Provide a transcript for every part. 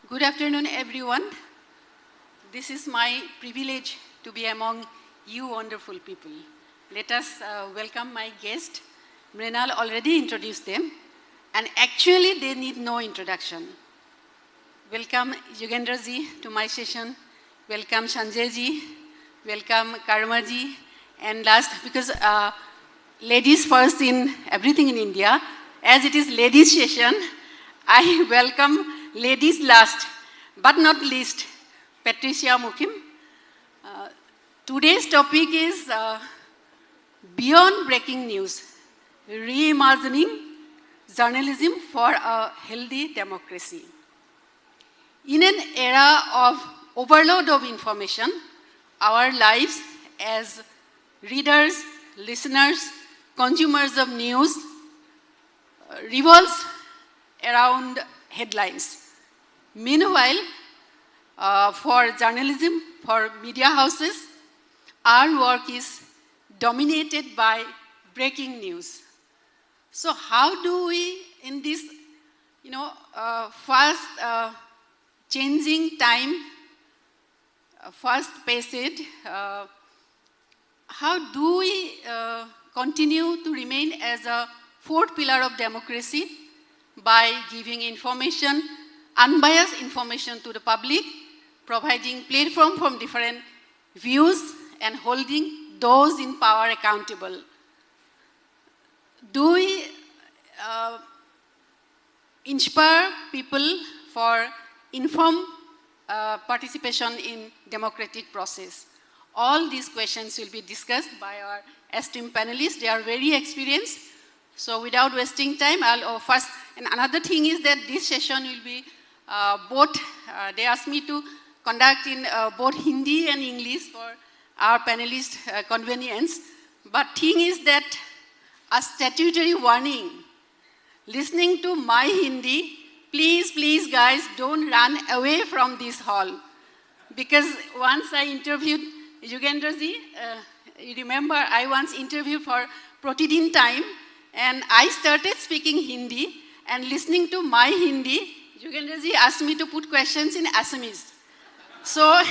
Good afternoon, everyone. This is my privilege to be among you wonderful people. Let us welcome my guest. Mrinal already introduced them, and actually they need no introduction. Welcome Yugendra ji to my session. Welcome Sanjay ji. Welcome Karma ji. And last, because ladies first in everything in India, as it is ladies session, I welcome ladies last, but not least, Patricia Mukim. Today's topic is Beyond Breaking News, Reimagining Journalism for a Healthy Democracy. In an era of overload of information, our lives as readers, listeners, consumers of news revolves around headlines. Meanwhile, for journalism, for media houses, our work is dominated by breaking news. So how do we, in this, fast changing time, fast paced, how do we continue to remain as a fourth pillar of democracy by giving information, unbiased information to the public, providing platform from different views, and holding those in power accountable? Do we inspire people for informed participation in democratic process? All these questions will be discussed by our esteemed panelists. They are very experienced. So without wasting time, I'll first, and another thing is that this session will be both, they asked me to conduct in both Hindi and English for our panelist convenience. But thing is that a statutory warning, listening to my Hindi, please guys, don't run away from this hall. Because once I interviewed Yugendra ji, you remember I once interviewed for Pratidin Time, and I started speaking Hindi, and listening to my Hindi, Yugendra ji asked me to put questions in Assamese. So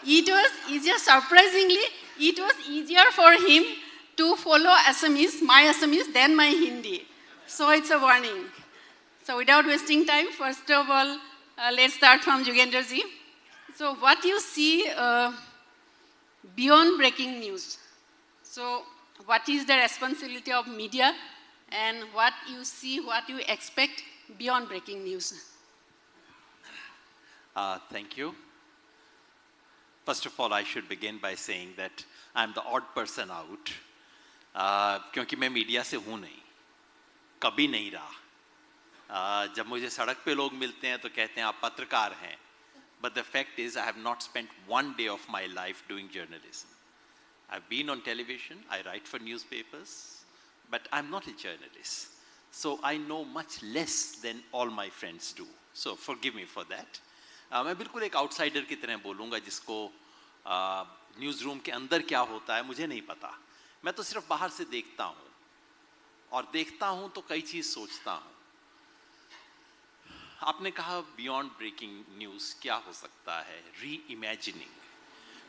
it was easier, surprisingly, it was easier for him to follow Assamese, my Assamese, than my Hindi. So it's a warning. So without wasting time, first of all, let's start from Yugendra ji. So what you see beyond breaking news? So what is the responsibility of media, and what you see, what you expect beyond breaking news? Thank you. First of all, I should begin by saying that I'm the odd person out, क्योंकि मैं media से हूँ नहीं, कभी नहीं रहा. जब मुझे सड़क पे लोग मिलते हैं तो कहते हैं आप पत्रकार हैं. But the fact is, I have not spent one day of my life doing journalism. I've been on television, I write for newspapers, but I'm not a journalist. So I know much less than all my friends do. So forgive me for that. मैं बिल्कुल एक outsider की तरह बोलूँगा, जिसको news room के अंदर क्या होता है मुझे नहीं पता. मैं तो सिर्फ बाहर से देखता हूँ, और देखता हूँ तो कई चीज़ सोचता हूँ. आपने कहा बियॉन्ड ब्रेकिंग न्यूज़ क्या हो सकता है, री इमेजिनिंग.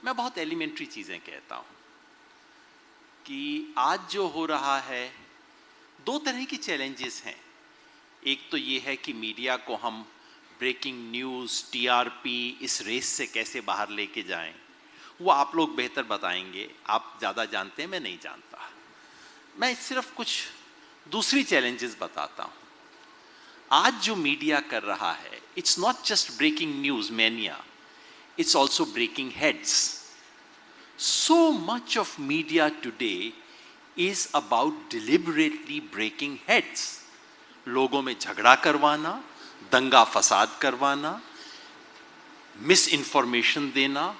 मैं बहुत एलिमेंट्री चीज़ें कहता हूँ कि आज जो हो रहा है, दो तरह की चैलेंजेस हैं. एक तो ये है कि मीडिया को हम ब्रेकिंग न्यूज़, टीआरपी, इस रेस से कैसे बाहर लेके जाएं, वो आप लोग बेहतर बताएंगे. आप ज़्यादा जानते हैं, मैं नहीं जानता. मैं सिर्फ कुछ दूसरी चैलेंजेस बताता हूँ. आज जो मीडिया कर रहा है, it's not just breaking news mania, it's also breaking heads. So much of media today is about deliberately breaking heads. लोगों में झगड़ा करवाना, दंगा फसाद करवाना, मिस इन्फॉर्मेशन देना,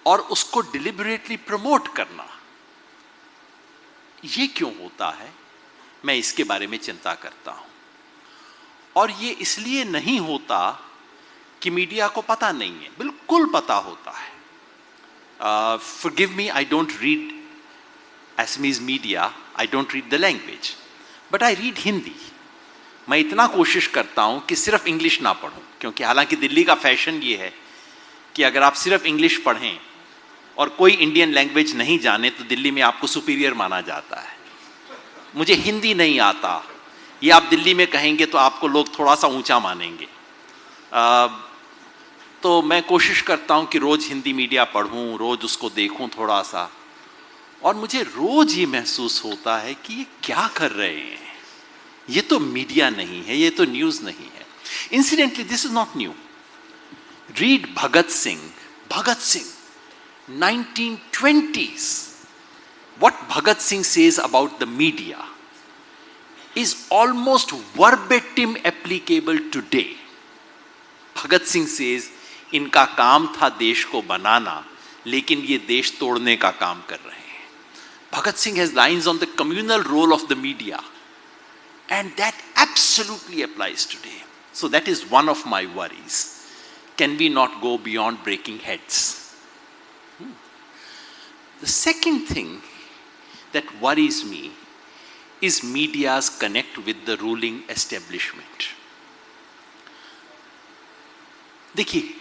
और उसको deliberately प्रमोट करना. ये क्यों होता है, मैं इसके बारे में चिंता करता हूं. और ये इसलिए नहीं होता कि मीडिया को पता नहीं है, बिल्कुल पता होता है. Forgive me, I don't read Assamese media, I don't read the language, but I read Hindi. मैं इतना कोशिश करता हूं कि सिर्फ इंग्लिश ना पढूं, क्योंकि हालांकि दिल्ली का फैशन ये है कि अगर आप सिर्फ इंग्लिश पढ़ें और कोई इंडियन लैंग्वेज नहीं जाने तो दिल्ली में आपको सुपीरियर माना जाता है। मुझे हिंदी नहीं आता, ये आप दिल्ली में कहेंगे तो आपको लोग थोड़ा सा ऊंचा मानेंगे। तो मैं कोशिश करता हूं कि रोज हिंदी मीडिया पढ़ूं, रोज उसको देखूं थोड़ा सा, और मुझे रोज ये महसूस होता है कि ये क्या कर रहे हैं, ये तो मीडिया नहीं है, ये तो न्यूज नहीं है। Incidentally this is not new. Read Bhagat Singh 1920s. What Bhagat Singh says about the media is almost verbatim applicable today. Bhagat Singh says, इनका काम था देश को बनाना, लेकिन ये देश तोड़ने का काम कर रहे हैं. Bhagat Singh has lines on the communal role of the media, and that absolutely applies today. So that is one of my worries. Can we not go beyond breaking heads? The second thing that worries me is media's connect with the ruling establishment. देखिए,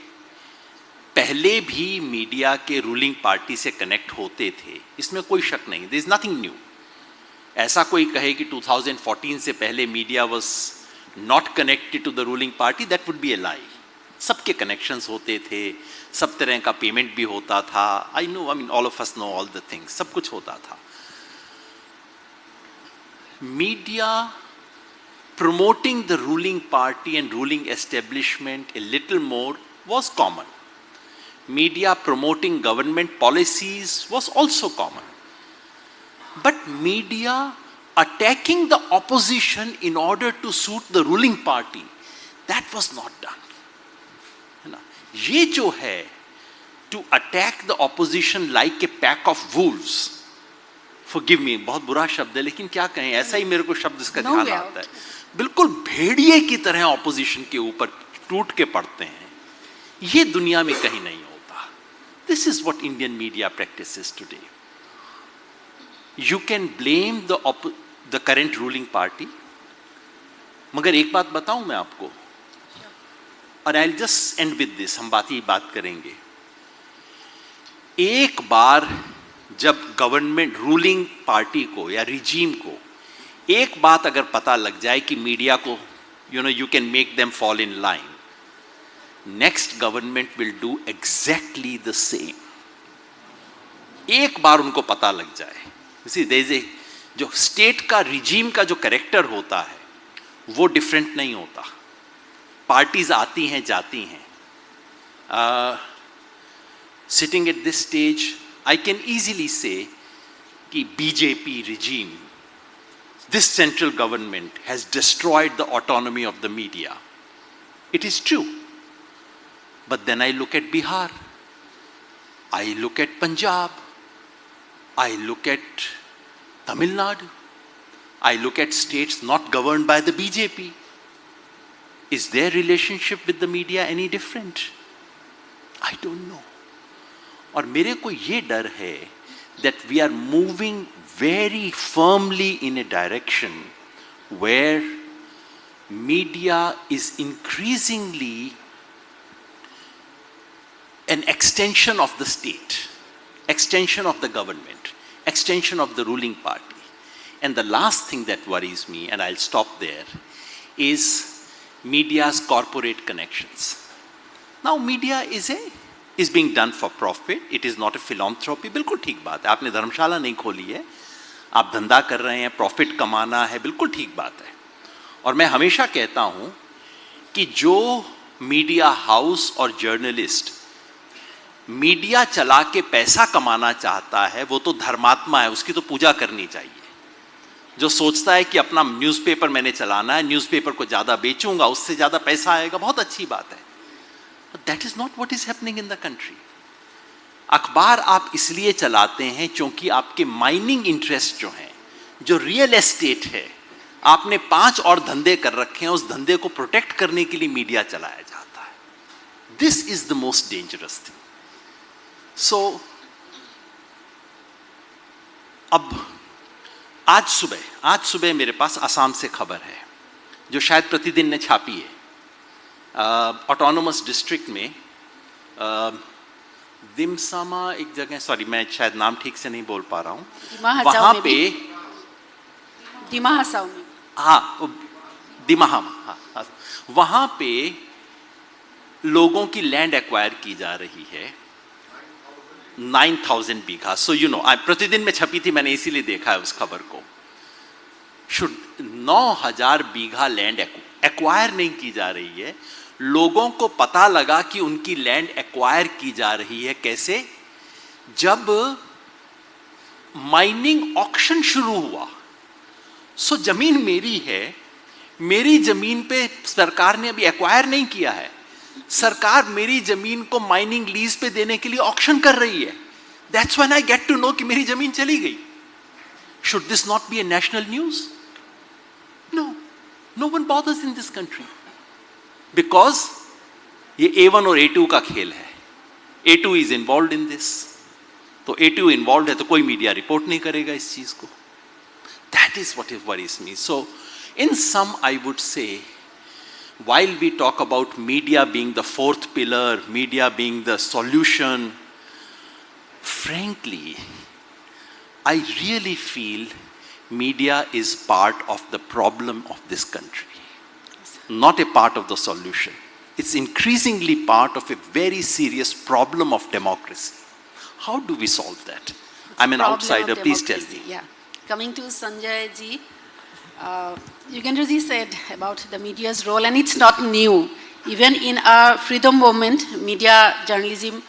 पहले भी media के ruling party से connect होते थे, इसमें कोई शक नहीं, देयर इज नथिंग न्यू। ऐसा कोई कहे कि 2014 से पहले media was not connected to the ruling party, that would be a lie. सबके कनेक्शंस होते थे, सब तरह का पेमेंट भी होता था। I know, I mean all of us know all the things, सब कुछ होता था। Media promoting the ruling party and ruling establishment a little more was common. Media promoting government policies was also common. But media attacking the opposition in order to suit the ruling party, that was not done. ये जो है, to attack the opposition like a pack of wolves, forgive me, बहुत बुरा शब्द है, लेकिन क्या कहें, ऐसा ही मेरे को शब्द इसका ध्यान आता है। बिल्कुल भेड़िए की तरह ऑपोजिशन के ऊपर टूट के पड़ते हैं, ये दुनिया में कहीं नहीं होता। This is what Indian media practices today. You can blame the current ruling party, मगर एक बात बताऊं मैं आपको, और I will just and with this, हम बात करेंगे। एक बार जब गवर्नमेंट रूलिंग पार्टी को या रिजीम को एक बात अगर पता लग जाए कि मीडिया को you can make them fall in line, next government will do exactly the same. एक बार उनको पता लग जाए, जो स्टेट का रिजीम का जो कैरेक्टर होता है वो डिफरेंट नहीं होता। पार्टीज आती हैं जाती हैं। Sitting at this stage I can easily से कि BJP regime, this central government has destroyed the autonomy of the media. It is true. But then I look at Bihar, I look at Punjab, I look at Tamil Nadu, I look at states not governed by the BJP. Is their relationship with the media any different? I don't know. और मेरे को ये डर है that we are moving very firmly in a direction where media is increasingly an extension of the state, extension of the government, extension of the ruling party. And the last thing that worries me, and I'll stop there, is media's corporate connections. Now media is being done for profit. It is not a philanthropy. बिल्कुल ठीक बात है, आपने धर्मशाला नहीं खोली है, आप धंधा कर रहे हैं, प्रॉफिट कमाना है, बिल्कुल ठीक बात है। और मैं हमेशा कहता हूं कि जो मीडिया हाउस और जर्नलिस्ट मीडिया चला के पैसा कमाना चाहता है वो तो धर्मात्मा है, उसकी तो पूजा करनी चाहिए। जो सोचता है कि अपना न्यूज़पेपर मैंने चलाना है, न्यूज़पेपर को ज़्यादा बेचूंगा, उससे ज़्यादा पैसा आएगा, बहुत अच्छी बात है। That is not what is happening in the country. अखबार आप इसलिए चलाते हैं क्योंकि आपके माइनिंग इंटरेस्ट जो हैं, जो रियल एस्टेट है, आपने 5 और धंधे कर रखे हैं, उस धंधे को प्रोटेक्ट करने के लिए मीडिया चलाया जाता है। This is the most dangerous thing. So अब आज सुबह मेरे पास असम से खबर है। जो शायद प्रतिदिन ने छापी है, ऑटोनोमस डिस्ट्रिक्ट में दिमसामा एक जगह, सॉरी मैं शायद नाम ठीक से नहीं बोल पा रहा हूँ, वहाँ पे दिमा हसाओ में, हाँ दिमाहा, हाँ, वहाँ पे लोगों की लैंड एक्वायर की जा रही है 9,000 बीघा। सो यू नो, प्रतिदिन में छपी थी, मैंने इसीलिए देखा है उस खबर को। शुड 9,000 बीघा लैंड एक्वायर नहीं की जा रही है। लोगों को पता लगा कि उनकी लैंड एक्वायर की जा रही है कैसे? जब माइनिंग ऑक्शन शुरू हुआ। सो जमीन मेरी है, मेरी जमीन पे सरकार ने अभी एक्वायर नहीं किया है, सरकार मेरी जमीन को माइनिंग लीज पे देने के लिए ऑक्शन कर रही है। That's when I get to know कि मेरी जमीन चली गई। Should this not be a national news? No, no one bothers in this country, because ये A1 और A2 का खेल है। A2 is involve in this, तो A2 इन्वॉल्व है तो कोई मीडिया रिपोर्ट नहीं करेगा इस चीज को। That is what worries me. So in sum, I would say, while we talk about media being the fourth pillar, media being the solution, frankly, I really feel media is part of the problem of this country, not a part of the solution. It's increasingly part of a very serious problem of democracy. How do we solve that? I'm an outsider, please tell me. Yeah. Coming to Sanjay ji, Yugandhar ji said about the media's role, and it's not new. Even in our freedom movement, media journalism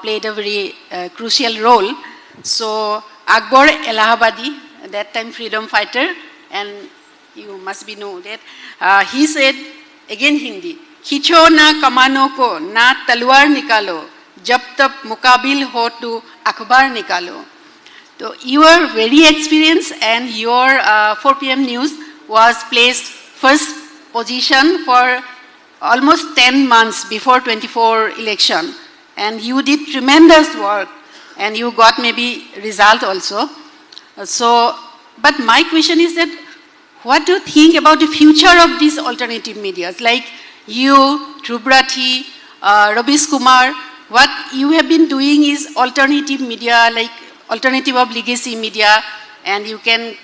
played a very crucial role. So Akbar Allahabadi, that time freedom fighter, and you must be know that, he said, again Hindi, खींचो ना कमानों को, ना तलवार निकालो, जब तक मुकाबिल हो तो अखबार निकालो. So you are very experienced, and your 4 PM news was placed first position for almost 10 months before 24 election, and you did tremendous work, and you got maybe result also. So, but my question is that, what do you think about the future of these alternative medias, like you, Dhrubrathi, Rabish Kumar? What you have been doing is alternative media, like alternative of legacy media, and you can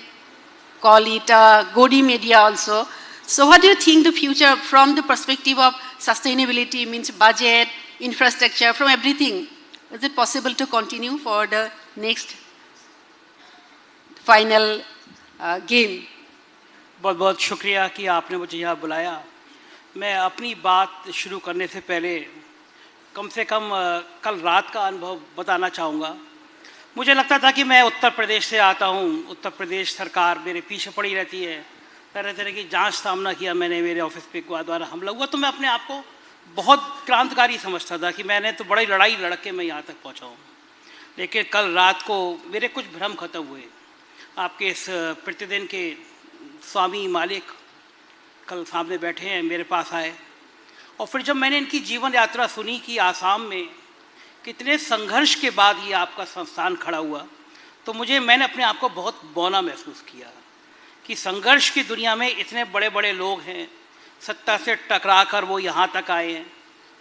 call it Godi media also. So what do you think the future from the perspective of sustainability, means budget, infrastructure, from everything? Is it possible to continue for the next final game? बहुत बहुत शुक्रिया कि आपने मुझे यहाँ बुलाया। मैं अपनी बात शुरू करने से पहले कम से कम कल रात का अनुभव बताना चाहूँगा। मुझे लगता था कि मैं उत्तर प्रदेश से आता हूँ, उत्तर प्रदेश सरकार मेरे पीछे पड़ी रहती है, तरह तरह की जांच सामना किया मैंने, मेरे ऑफिस पे द्वारा हमला हुआ, तो मैं अपने आप को बहुत क्रांतिकारी समझता था कि मैंने तो बड़ी लड़ाई लड़ के मैं यहाँ तक पहुँचा हूँ। लेकिन कल रात को मेरे कुछ भ्रम खत्म हुए। आपके इस प्रतिदिन के स्वामी मालिक कल सामने बैठे हैं, मेरे पास आए, और फिर जब मैंने इनकी जीवन यात्रा सुनी कि आसाम में कितने संघर्ष के बाद ये आपका संस्थान खड़ा हुआ, तो मैंने अपने आप को बहुत बौना महसूस किया कि संघर्ष की दुनिया में इतने बड़े बड़े लोग हैं, सत्ता से टकरा कर वो यहाँ तक आए हैं,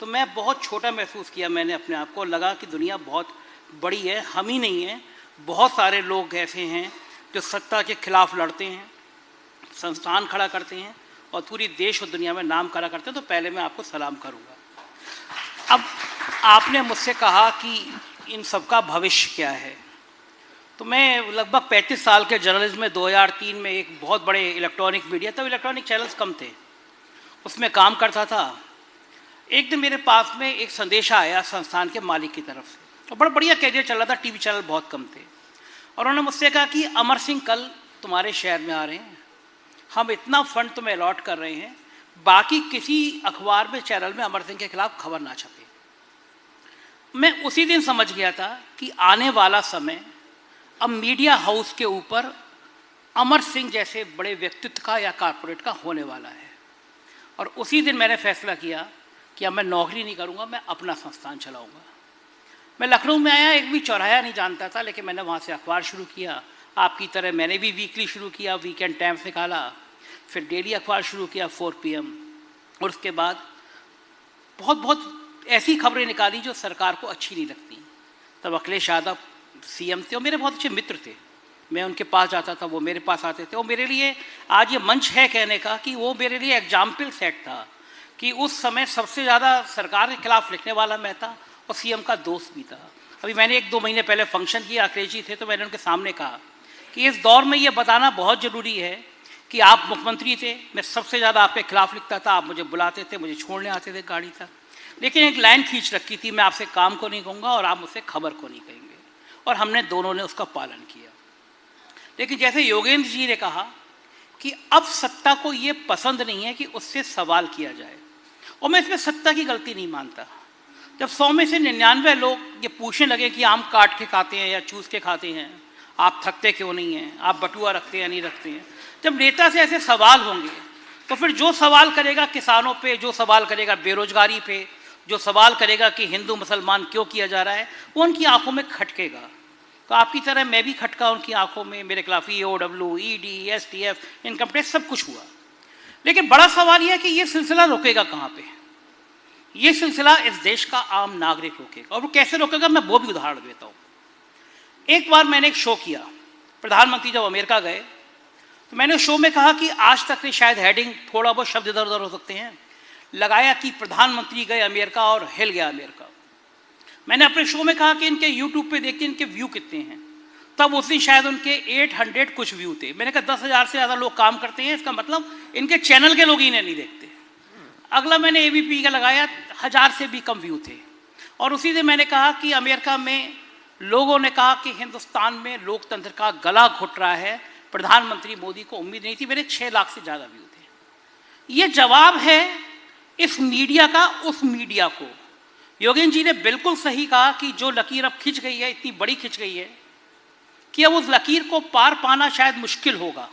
तो मैं बहुत छोटा महसूस किया। मैंने अपने आप को, लगा कि दुनिया बहुत बड़ी है, हम ही नहीं हैं, बहुत सारे लोग ऐसे हैं जो सत्ता के खिलाफ लड़ते हैं, संस्थान खड़ा करते हैं और पूरी देश और दुनिया में नाम खड़ा करते हैं। तो पहले मैं आपको सलाम करूँगा। अब आपने मुझसे कहा कि इन सब का भविष्य क्या है, तो मैं लगभग 35 साल के जर्नलिज्म में 2003 में एक बहुत बड़े इलेक्ट्रॉनिक मीडिया, तब इलेक्ट्रॉनिक चैनल्स कम थे, उसमें काम करता था। एक दिन मेरे पास में एक संदेशा आया संस्थान के मालिक की तरफ से, और बड़ा बढ़िया कैरियर चल रहा था, टीवी चैनल बहुत कम थे, और उन्होंने मुझसे कहा कि अमर सिंह कल तुम्हारे शहर में आ रहे हैं, हम इतना फंड तुम्हें अलॉट कर रहे हैं, बाकी किसी अखबार में, चैनल में अमर सिंह के खिलाफ खबर ना छपे। मैं उसी दिन समझ गया था कि आने वाला समय अब मीडिया हाउस के ऊपर अमर सिंह जैसे बड़े व्यक्तित्व का या कारपोरेट का होने वाला है। और उसी दिन मैंने फैसला किया कि अब मैं नौकरी नहीं करूंगा, मैं अपना संस्थान चलाऊंगा। मैं लखनऊ में आया, एक भी चौराहा नहीं जानता था, लेकिन मैंने वहाँ से अखबार शुरू किया। आपकी तरह मैंने भी वीकली शुरू किया, वीकेंड टाइम्स निकाला, फिर डेली अखबार शुरू किया 4 PM, और उसके बाद बहुत बहुत ऐसी खबरें निकाली जो सरकार को अच्छी नहीं लगती। तब अखिलेश यादव CM थे और मेरे बहुत अच्छे मित्र थे, मैं उनके पास जाता था, वो मेरे पास आते थे। और मेरे लिए आज ये मंच है कहने का कि वो मेरे लिए एग्जाम्पल सेट था कि उस समय सबसे ज़्यादा सरकार के खिलाफ लिखने वाला मैं था और CM का दोस्त भी था। अभी मैंने 1-2 महीने पहले फंक्शन किया, अखिलेश जी थे, तो मैंने उनके सामने कहा कि इस दौर में ये बताना बहुत ज़रूरी है कि आप मुख्यमंत्री थे, मैं सबसे ज़्यादा आपके खिलाफ लिखता था, आप मुझे बुलाते थे, मुझे छोड़ने आते थे गाड़ी तक, लेकिन एक लाइन खींच रखी थी, मैं आपसे काम को नहीं कहूँगा और आप मुझसे खबर को नहीं कहेंगे, और हमने दोनों ने उसका पालन किया। लेकिन जैसे योगेंद्र जी ने कहा कि अब सत्ता को ये पसंद नहीं है कि उससे सवाल किया जाए, और मैं इसमें सत्ता की गलती नहीं मानता। जब 100 में से 99 लोग ये पूछने लगे कि आम काट के खाते हैं या चूस के खाते हैं, आप थकते क्यों नहीं हैं, आप बटुआ रखते हैं या नहीं रखते हैं, जब नेता से ऐसे सवाल होंगे तो फिर जो सवाल करेगा किसानों पे, जो सवाल करेगा बेरोजगारी पे, जो सवाल करेगा कि हिंदू मुसलमान क्यों किया जा रहा है, वो उनकी आंखों में खटकेगा। तो आपकी तरह मैं भी खटका उनकी आंखों में, मेरे खिलाफ EOW, ED, STF, income tax सब कुछ हुआ। लेकिन बड़ा सवाल यह है कि ये सिलसिला रुकेगा कहाँ पे? ये सिलसिला इस देश का आम नागरिक रोकेगा, और वो कैसे रोकेगा मैं वो भी उदाहरण देता हूँ। एक बार मैंने एक शो किया, प्रधानमंत्री जब अमेरिका गए तो मैंने उस शो में कहा कि आज तक के शायद हेडिंग थोड़ा बहुत शब्द इधर उधर हो सकते हैं, लगाया कि प्रधानमंत्री गए अमेरिका और हिल गया अमेरिका। मैंने अपने शो में कहा कि इनके YouTube पे देखते इनके व्यू कितने हैं, तब उस दिन शायद उनके 800 कुछ व्यू थे। मैंने कहा 10,000 से ज़्यादा लोग काम करते हैं, इसका मतलब इनके चैनल के लोग इन्हें नहीं देखते। अगला मैंने ABP का लगाया, 1000 से भी कम व्यू थे। और उसी दिन मैंने कहा कि अमेरिका में लोगों ने कहा कि हिंदुस्तान में लोकतंत्र का गला घुट रहा है, प्रधानमंत्री मोदी को उम्मीद नहीं थी। मेरे 6 लाख से ज़्यादा व्यू थे। ये जवाब है इस मीडिया का उस मीडिया को। योगेंद्र जी ने बिल्कुल सही कहा कि जो लकीर अब खिंच गई है, इतनी बड़ी खिंच गई है कि अब उस लकीर को पार पाना शायद मुश्किल होगा।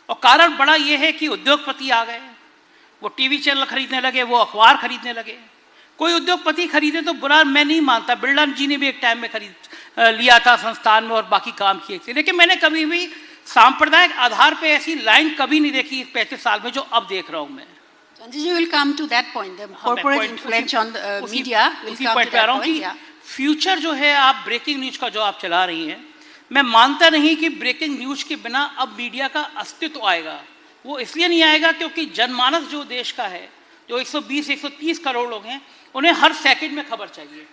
और कारण बड़ा ये है कि उद्योगपति आ गए, वो टीवी चैनल खरीदने लगे, वो अखबार खरीदने लगे। कोई उद्योगपति खरीदे तो बुरा मैं नहीं मानता, बिरला जी ने भी एक टाइम में खरीद लिया था संस्थान में और बाकी काम किए थे। लेकिन मैंने कभी भी सांप्रदायिक आधार पे ऐसी लाइन कभी नहीं देखी 35 साल में जो अब देख रहा हूँ मैं। Sanjay ji will come to that point. The corporate influence on the media will come to that point. Yeah. Future जो है, आप ब्रेकिंग न्यूज का जो आप चला रही हैं, मैं मानता नहीं कि ब्रेकिंग न्यूज के बिना अब मीडिया का अस्तित्व आएगा। वो इसलिए नहीं आएगा क्योंकि जनमानस जो देश का है, जो 120-130 करोड़ लोग हैं, उन्हें हर सेकंड में खबर चाहिए,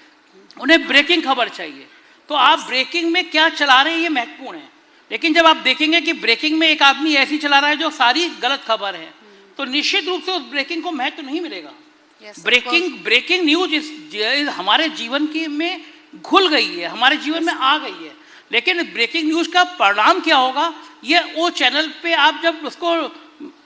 उन्हें ब्रेकिंग खबर चाहिए। तो आप ब्रेकिंग में क्या चला रहे हैं ये महत्वपूर्ण है। लेकिन जब आप देखेंगे कि ब्रेकिंग में एक आदमी ऐसी चला रहा है जो सारी गलत खबर है, तो निश्चित रूप से उस ब्रेकिंग को महत्व नहीं मिलेगा। ब्रेकिंग न्यूज हमारे जीवन की में घुल गई है, हमारे जीवन में आ गई है। लेकिन ब्रेकिंग न्यूज का परिणाम क्या होगा, ये वो चैनल पे आप जब उसको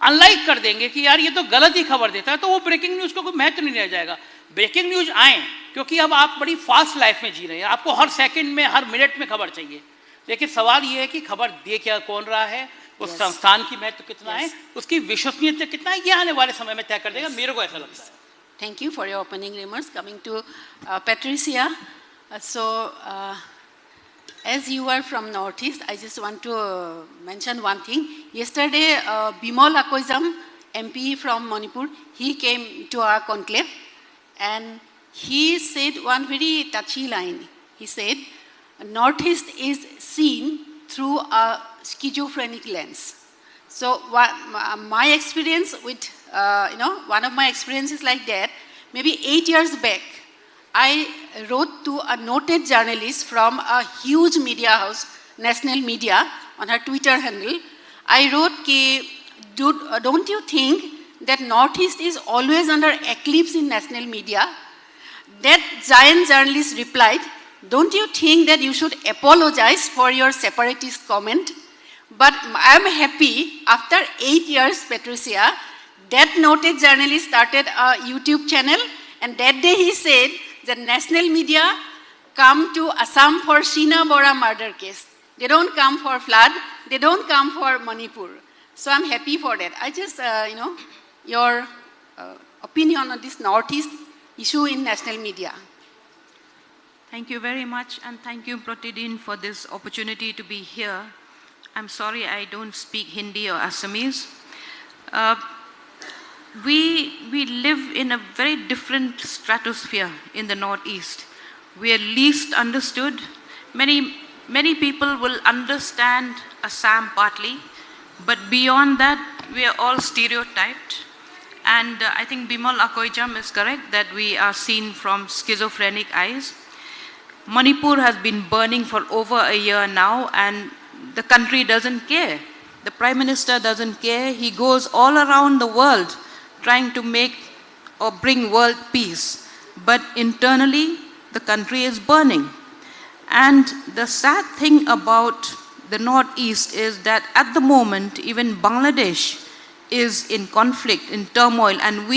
अनलाइक कर देंगे कि यार ये तो गलत ही खबर देता है, तो वो ब्रेकिंग न्यूज को कोई महत्व नहीं रह जाएगा। ब्रेकिंग न्यूज आए क्योंकि अब आप बड़ी फास्ट लाइफ में जी रहे हैं, आपको हर सेकंड में, हर मिनट में खबर चाहिए। लेकिन सवाल ये है कि खबर दे क्या कौन रहा है, उस संस्थान की महत्व कितना है, उसकी विश्वसनीयता कितना है, ये आने वाले समय में तय कर देगा, मेरे को ऐसा लगता है। Thank you for your opening remarks. Coming to Patricia, as you are from Northeast, I just want to mention one thing. Yesterday, Bimal Akoizam, MP from Manipur, he came to our conclave and he said one very touchy line. He said, Northeast is seen through a schizophrenic lens. So my experience with, one of my experiences like that, maybe 8 years back, I wrote to a noted journalist from a huge media house, National Media, on her Twitter handle. I wrote, don't you think that Northeast is always under eclipse in national media? That giant journalist replied, don't you think that you should apologize for your separatist comment? But I am happy, after 8 years, Patricia, that noted journalist started a YouTube channel, and that day he said that national media come to Assam for Sheena Bora murder case. They don't come for flood, they don't come for Manipur. So I'm happy for that. I just, your opinion on this Northeast issue in national media. Thank you very much, and thank you, Protidin, for this opportunity to be here. I'm sorry I don't speak Hindi or Assamese. Uh, we live in a very different stratosphere in the Northeast. We are least understood. Many people will understand Assam partly, but beyond that, we are all stereotyped. And I think Bimal Akoijam is correct that we are seen from schizophrenic eyes. Manipur has been burning for over a year now, and the country doesn't care. The Prime Minister doesn't care. He goes all around the world trying to make or bring world peace. But internally, the country is burning. And the sad thing about the Northeast is that at the moment, even Bangladesh is in conflict, in turmoil, and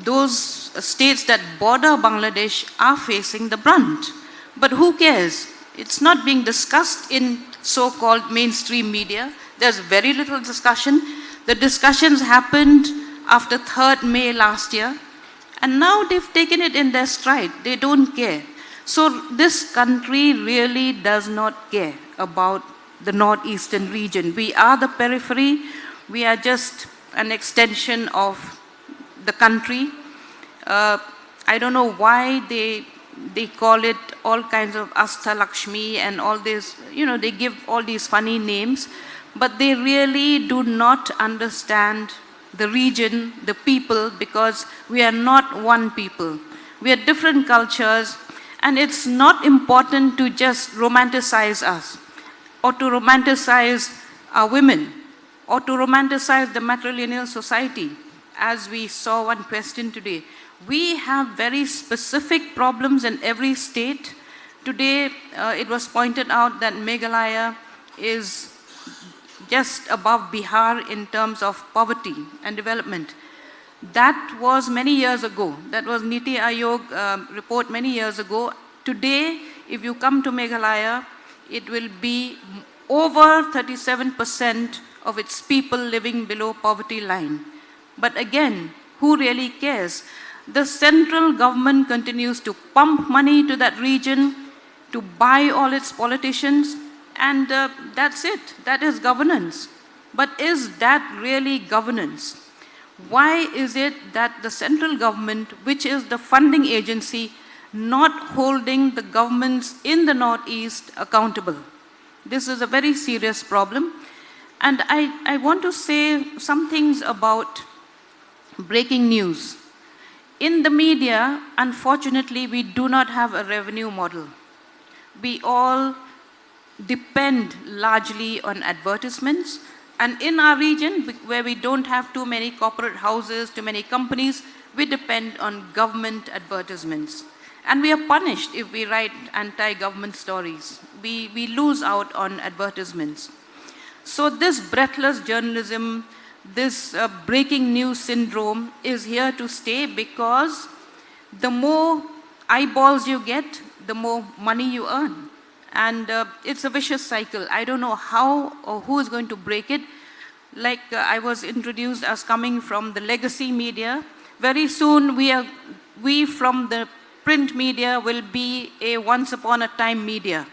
those states that border Bangladesh, are facing the brunt. But who cares? It's not being discussed in so-called mainstream media. There's very little discussion. The discussions happened after 3rd May last year, and now they've taken it in their stride. They don't care. So this country really does not care about the northeastern region. We are the periphery. We are just an extension of the country. I don't know why they call it all kinds of Astha Lakshmi and all this, they give all these funny names, but they really do not understand the region, the people, because we are not one people. We are different cultures, and it's not important to just romanticize us, or to romanticize our women, or to romanticize the matrilineal society, as we saw one question today. We have very specific problems in every state. Today, it was pointed out that Meghalaya is just above Bihar in terms of poverty and development. That was many years ago. That was Niti Aayog report many years ago. Today, if you come to Meghalaya, it will be over 37% of its people living below poverty line. But again, who really cares? The central government continues to pump money to that region, to buy all its politicians, and that's it. That is governance. But is that really governance? Why is it that the central government, which is the funding agency, not holding the governments in the Northeast accountable? This is a very serious problem. And I want to say some things about breaking news. In the media, unfortunately, we do not have a revenue model. We all depend largely on advertisements. And in our region, where we don't have too many corporate houses, too many companies, we depend on government advertisements. And we are punished if we write anti-government stories. We lose out on advertisements. So this breathless journalism, this breaking news syndrome is here to stay, because the more eyeballs you get, the more money you earn. And it's a vicious cycle. I don't know how or who is going to break it. Like I was introduced as coming from the legacy media. Very soon we from the print media will be a once upon a time media.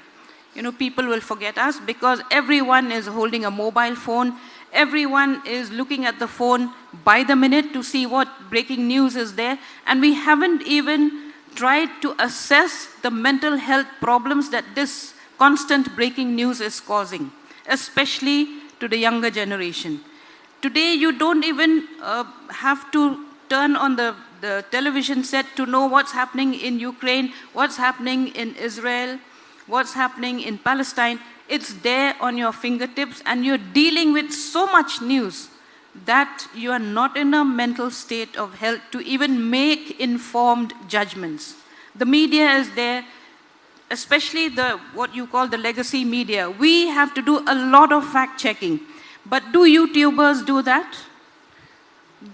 People will forget us because everyone is holding a mobile phone. Everyone is looking at the phone by the minute to see what breaking news is there. And we haven't even tried to assess the mental health problems that this constant breaking news is causing, especially to the younger generation. Today, you don't even have to turn on the television set to know what's happening in Ukraine, what's happening in Israel, what's happening in Palestine. It's there on your fingertips, and you're dealing with so much news that you are not in a mental state of health to even make informed judgments. The media is there, especially what you call the legacy media. We have to do a lot of fact-checking. But do YouTubers do that?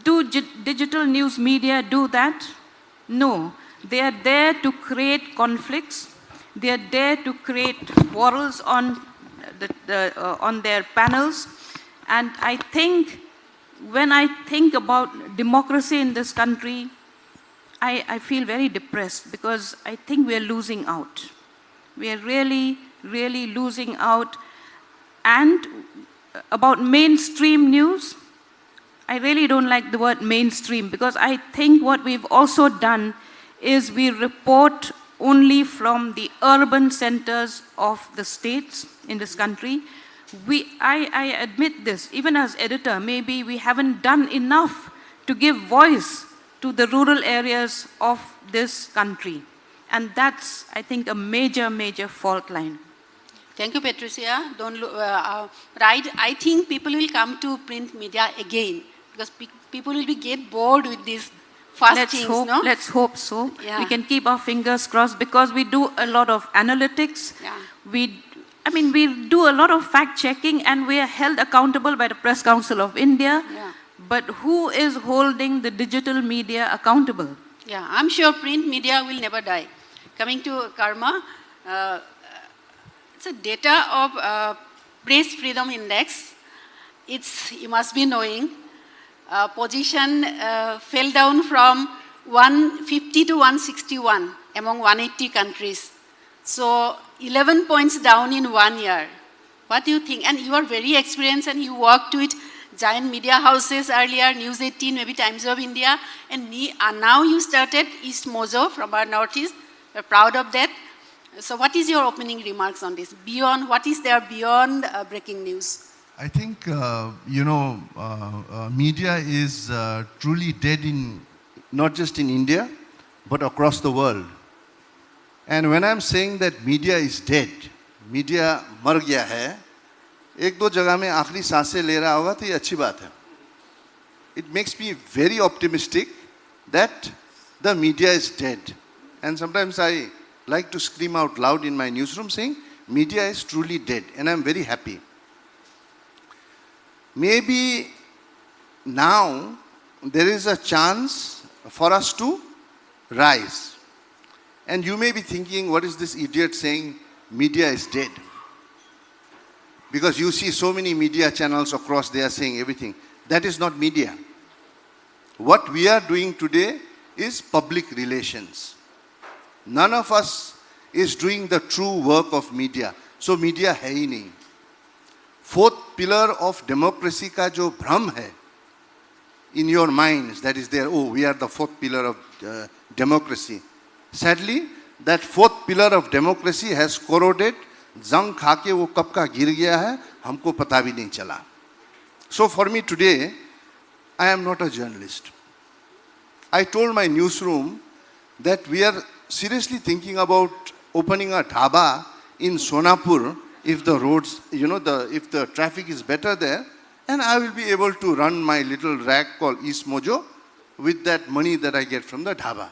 Do digital news media do that? No. They are there to create conflicts. They are there to create quarrels on their panels. And I think, when I think about democracy in this country, I feel very depressed, because I think we are losing out. We are really, really losing out. And about mainstream news, I really don't like the word mainstream, because I think what we've also done is we report only from the urban centers of the states in this country. I admit this, even as editor, maybe we haven't done enough to give voice to the rural areas of this country. And that's, I think, a major, major fault line. Thank you, Patricia. Right, I think people will come to print media again, because people will be get bored with these fast things, no? Let's hope so. Yeah. We can keep our fingers crossed, because we do a lot of analytics. Yeah. We do a lot of fact checking, and we are held accountable by the Press Council of India. Yeah. But who is holding the digital media accountable? Yeah, I'm sure print media will never die. Coming to Karma, it's a data of Press Freedom Index. You must be knowing, position fell down from 150 to 161 among 180 countries. So 11 points down in 1 year. What do you think? And you are very experienced, and you worked with giant media houses earlier, News 18, maybe Times of India, and now you started East Mojo from our Northeast. We're proud of that. So what is your opening remarks on this? What is there beyond breaking news? I think, media is truly dead not just in India, but across the world. And when I'm saying that media is dead, media मर गया है, एक दो जगह में आखिरी सांसें ले रहा होगा तो ये अच्छी बात है. It makes me very optimistic that the media is dead. And sometimes I like to scream out loud in my newsroom saying, media is truly dead, and I'm very happy. Maybe now there is a chance for us to rise. And you may be thinking, what is this idiot saying, media is dead? Because you see so many media channels across, they are saying everything. That is not media. What we are doing today is public relations. None of us is doing the true work of media. So media है ही नहीं. Fourth pillar of democracy का जो भ्रम है in your minds, that is there, oh, we are the fourth pillar of democracy. Sadly, that fourth pillar of democracy has corroded. जंग खा के वो कब का गिर गया है, हमको पता भी नहीं चला. So for me today, I am not a journalist. I told my newsroom that we are seriously thinking about opening a dhaba in Sonapur if the roads, if the traffic is better there, and I will be able to run my little rag called East Mojo with that money that I get from the dhaba.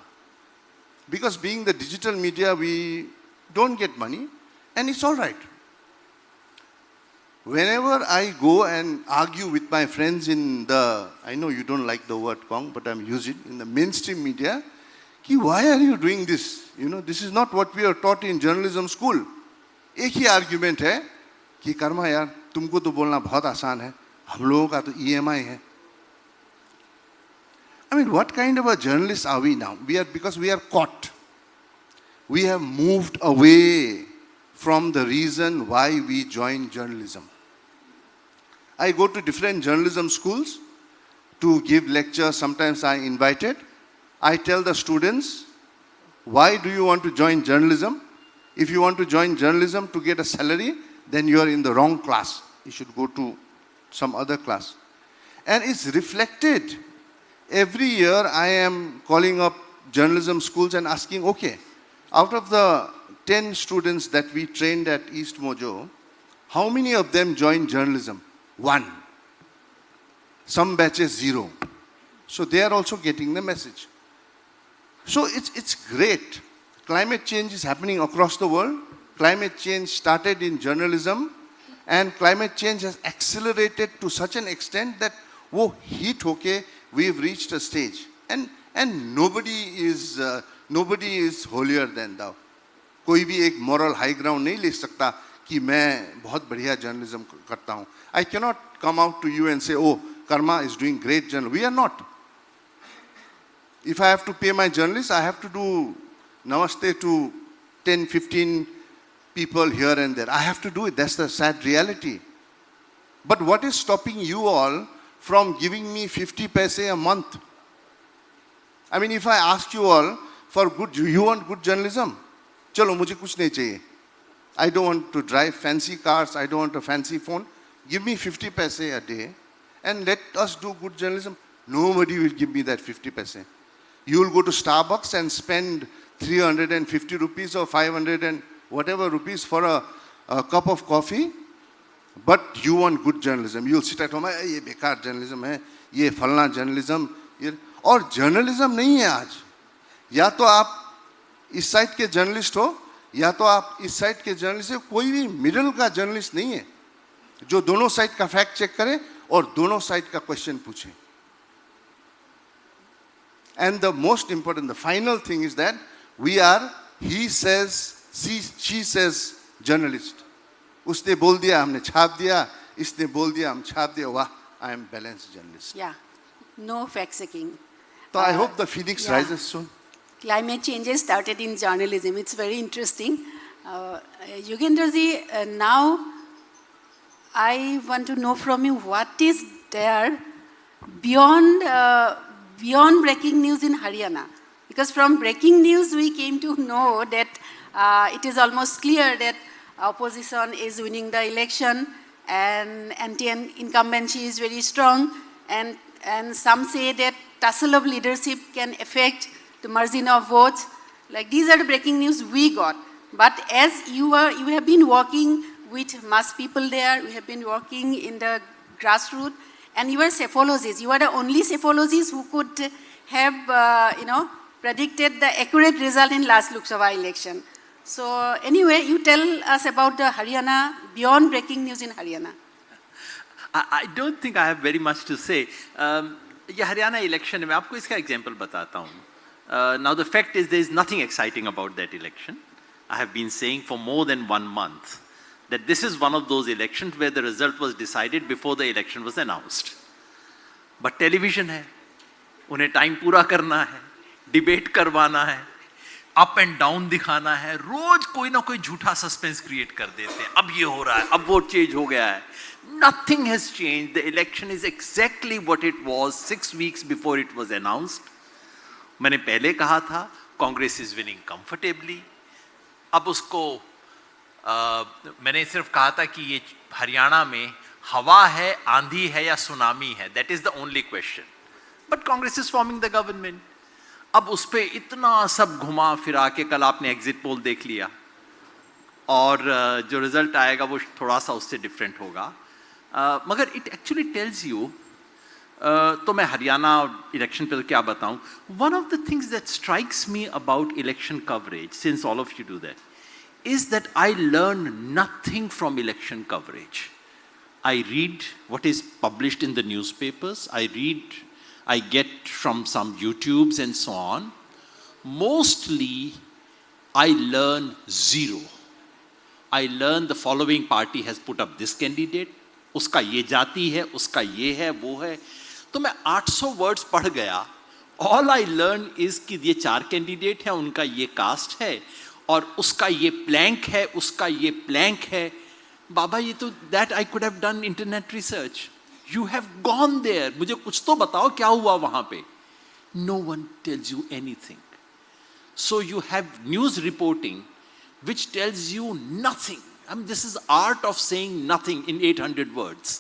Because being the digital media, we don't get money, and it's all right. Whenever I go and argue with my friends in the, I know you don't like the word Kong, but I'm using it, in the mainstream media, why are you doing this? This is not what we are taught in journalism school. एक ही argument है कि कर्मा यार तुमको तो बोलना बहुत आसान है, हम लोगों का तो EMI है. I mean, what kind of a journalist are we now? Because we are caught. We have moved away from the reason why we joined journalism. I go to different journalism schools to give lectures. Sometimes I invited. I tell the students, why do you want to join journalism? If you want to join journalism to get a salary, then you are in the wrong class. You should go to some other class. And it's reflected. Every year I am calling up journalism schools and asking, okay, out of the 10 students that we trained at East Mojo, how many of them joined journalism? 1. Some batches 0. So they are also getting the message. So it's great. Climate change is happening across the world. Climate change started in journalism, and climate change has accelerated to such an extent that wo heat hoke we've reached a stage, and nobody is holier than thou. कोई भी एक moral high ground नहीं ले सकता कि मैं बहुत बढ़िया journalism करता हूँ. I cannot come out to you and say, oh, Karma is doing great journalism. We are not. If I have to pay my journalists, I have to do namaste to 10, 15 people here and there. I have to do it. That's the sad reality. But what is stopping you all from giving me 50 paise a month. I mean, if I asked you all for good, you want good journalism? Chalo, mujhe kuch nahi chahiye. I don't want to drive fancy cars. I don't want a fancy phone. Give me 50 paise a day and let us do good journalism. Nobody will give me that 50 paise. You will go to Starbucks and spend 350 rupees or 500 and whatever rupees for a cup of coffee. But you want good journalism. You will sit at home, ये बेकार journalism है, ये फलना journalism. और journalism नहीं है आज. या तो आप इस साइड के जर्नलिस्ट हो या तो आप इस साइड के जर्नलिस्ट हो. कोई भी मिडिल का जर्नलिस्ट नहीं है जो दोनों साइड का फैक्ट चेक करे और दोनों साइड का क्वेश्चन पूछे. And the most important, the final thing is that we are, he says, she says, journalist. उसने बोल दिया हमने छाप दिया, इसने बोल दिया हम छाप दिया. वाह, I am balanced journalist. Yeah, no fact-checking. So I hope the phoenix rises soon. Climate changes started in journalism. It's very interesting. Yogendraji, now I want to know from you what is there beyond breaking news in Haryana. Because from breaking news we came to know that it is almost clear that opposition is winning the election and anti-incumbency is very strong, and some say that tussle of leadership can affect the margin of votes. Like, these are the breaking news we got. But as you have been working with mass people there, we have been working in the grassroots, and you are psephologists. You are the only psephologists who could have, predicted the accurate result in last Lok Sabha election. So anyway, you tell us about the Haryana, beyond breaking news in Haryana. I don't think I have very much to say. ये Haryana election है, मैं आपको इसका example बताता हूँ. Now the fact is there is nothing exciting about that election. I have been saying for more than 1 month that this is one of those elections where the result was decided before the election was announced. But television है, उन्हें time पूरा करना है, debate करवाना है, up and down दिखाना है, रोज कोई ना कोई झूठा सस्पेंस क्रिएट कर देते हैं. अब ये हो रहा है, अब वो चेंज हो गया है. Nothing has changed. The election is exactly what it was 6 weeks before it was announced. मैंने पहले कहा था कांग्रेस इज विनिंग कंफर्टेबली. अब उसको मैंने सिर्फ कहा था कि ये हरियाणा में हवा है, आंधी है या सुनामी है. That is the only question. But Congress is forming the government. अब उस पर इतना सब घुमा फिरा के कल आपने एग्जिट पोल देख लिया और जो रिजल्ट आएगा वो थोड़ा सा उससे डिफरेंट होगा. मगर इट एक्चुअली टेल्स यू, तो मैं हरियाणा इलेक्शन पर क्या बताऊं. One of the things that strikes me about election coverage, since all of you do that, is that I learn nothing from election coverage. I read what is published in the newspapers. I get from some YouTubes and so on. Mostly, I learn zero. I learn the following party has put up this candidate. उसका ये जाति है, उसका ये है, वो है. तो मैं 800 वर्ड्स पढ़ गया. All I learn is कि ये 4 कैंडिडेट हैं, उनका ये कास्ट है और उसका ये प्लैंक है, उसका ये प्लैंक है. बाबा ये तो that I could have done internet research. You have gone there. मुझे कुछ तो बताओ क्या हुआ वहां पे. No one tells you anything. So you have news reporting which tells you nothing. I mean, this is art of saying nothing in 800 words.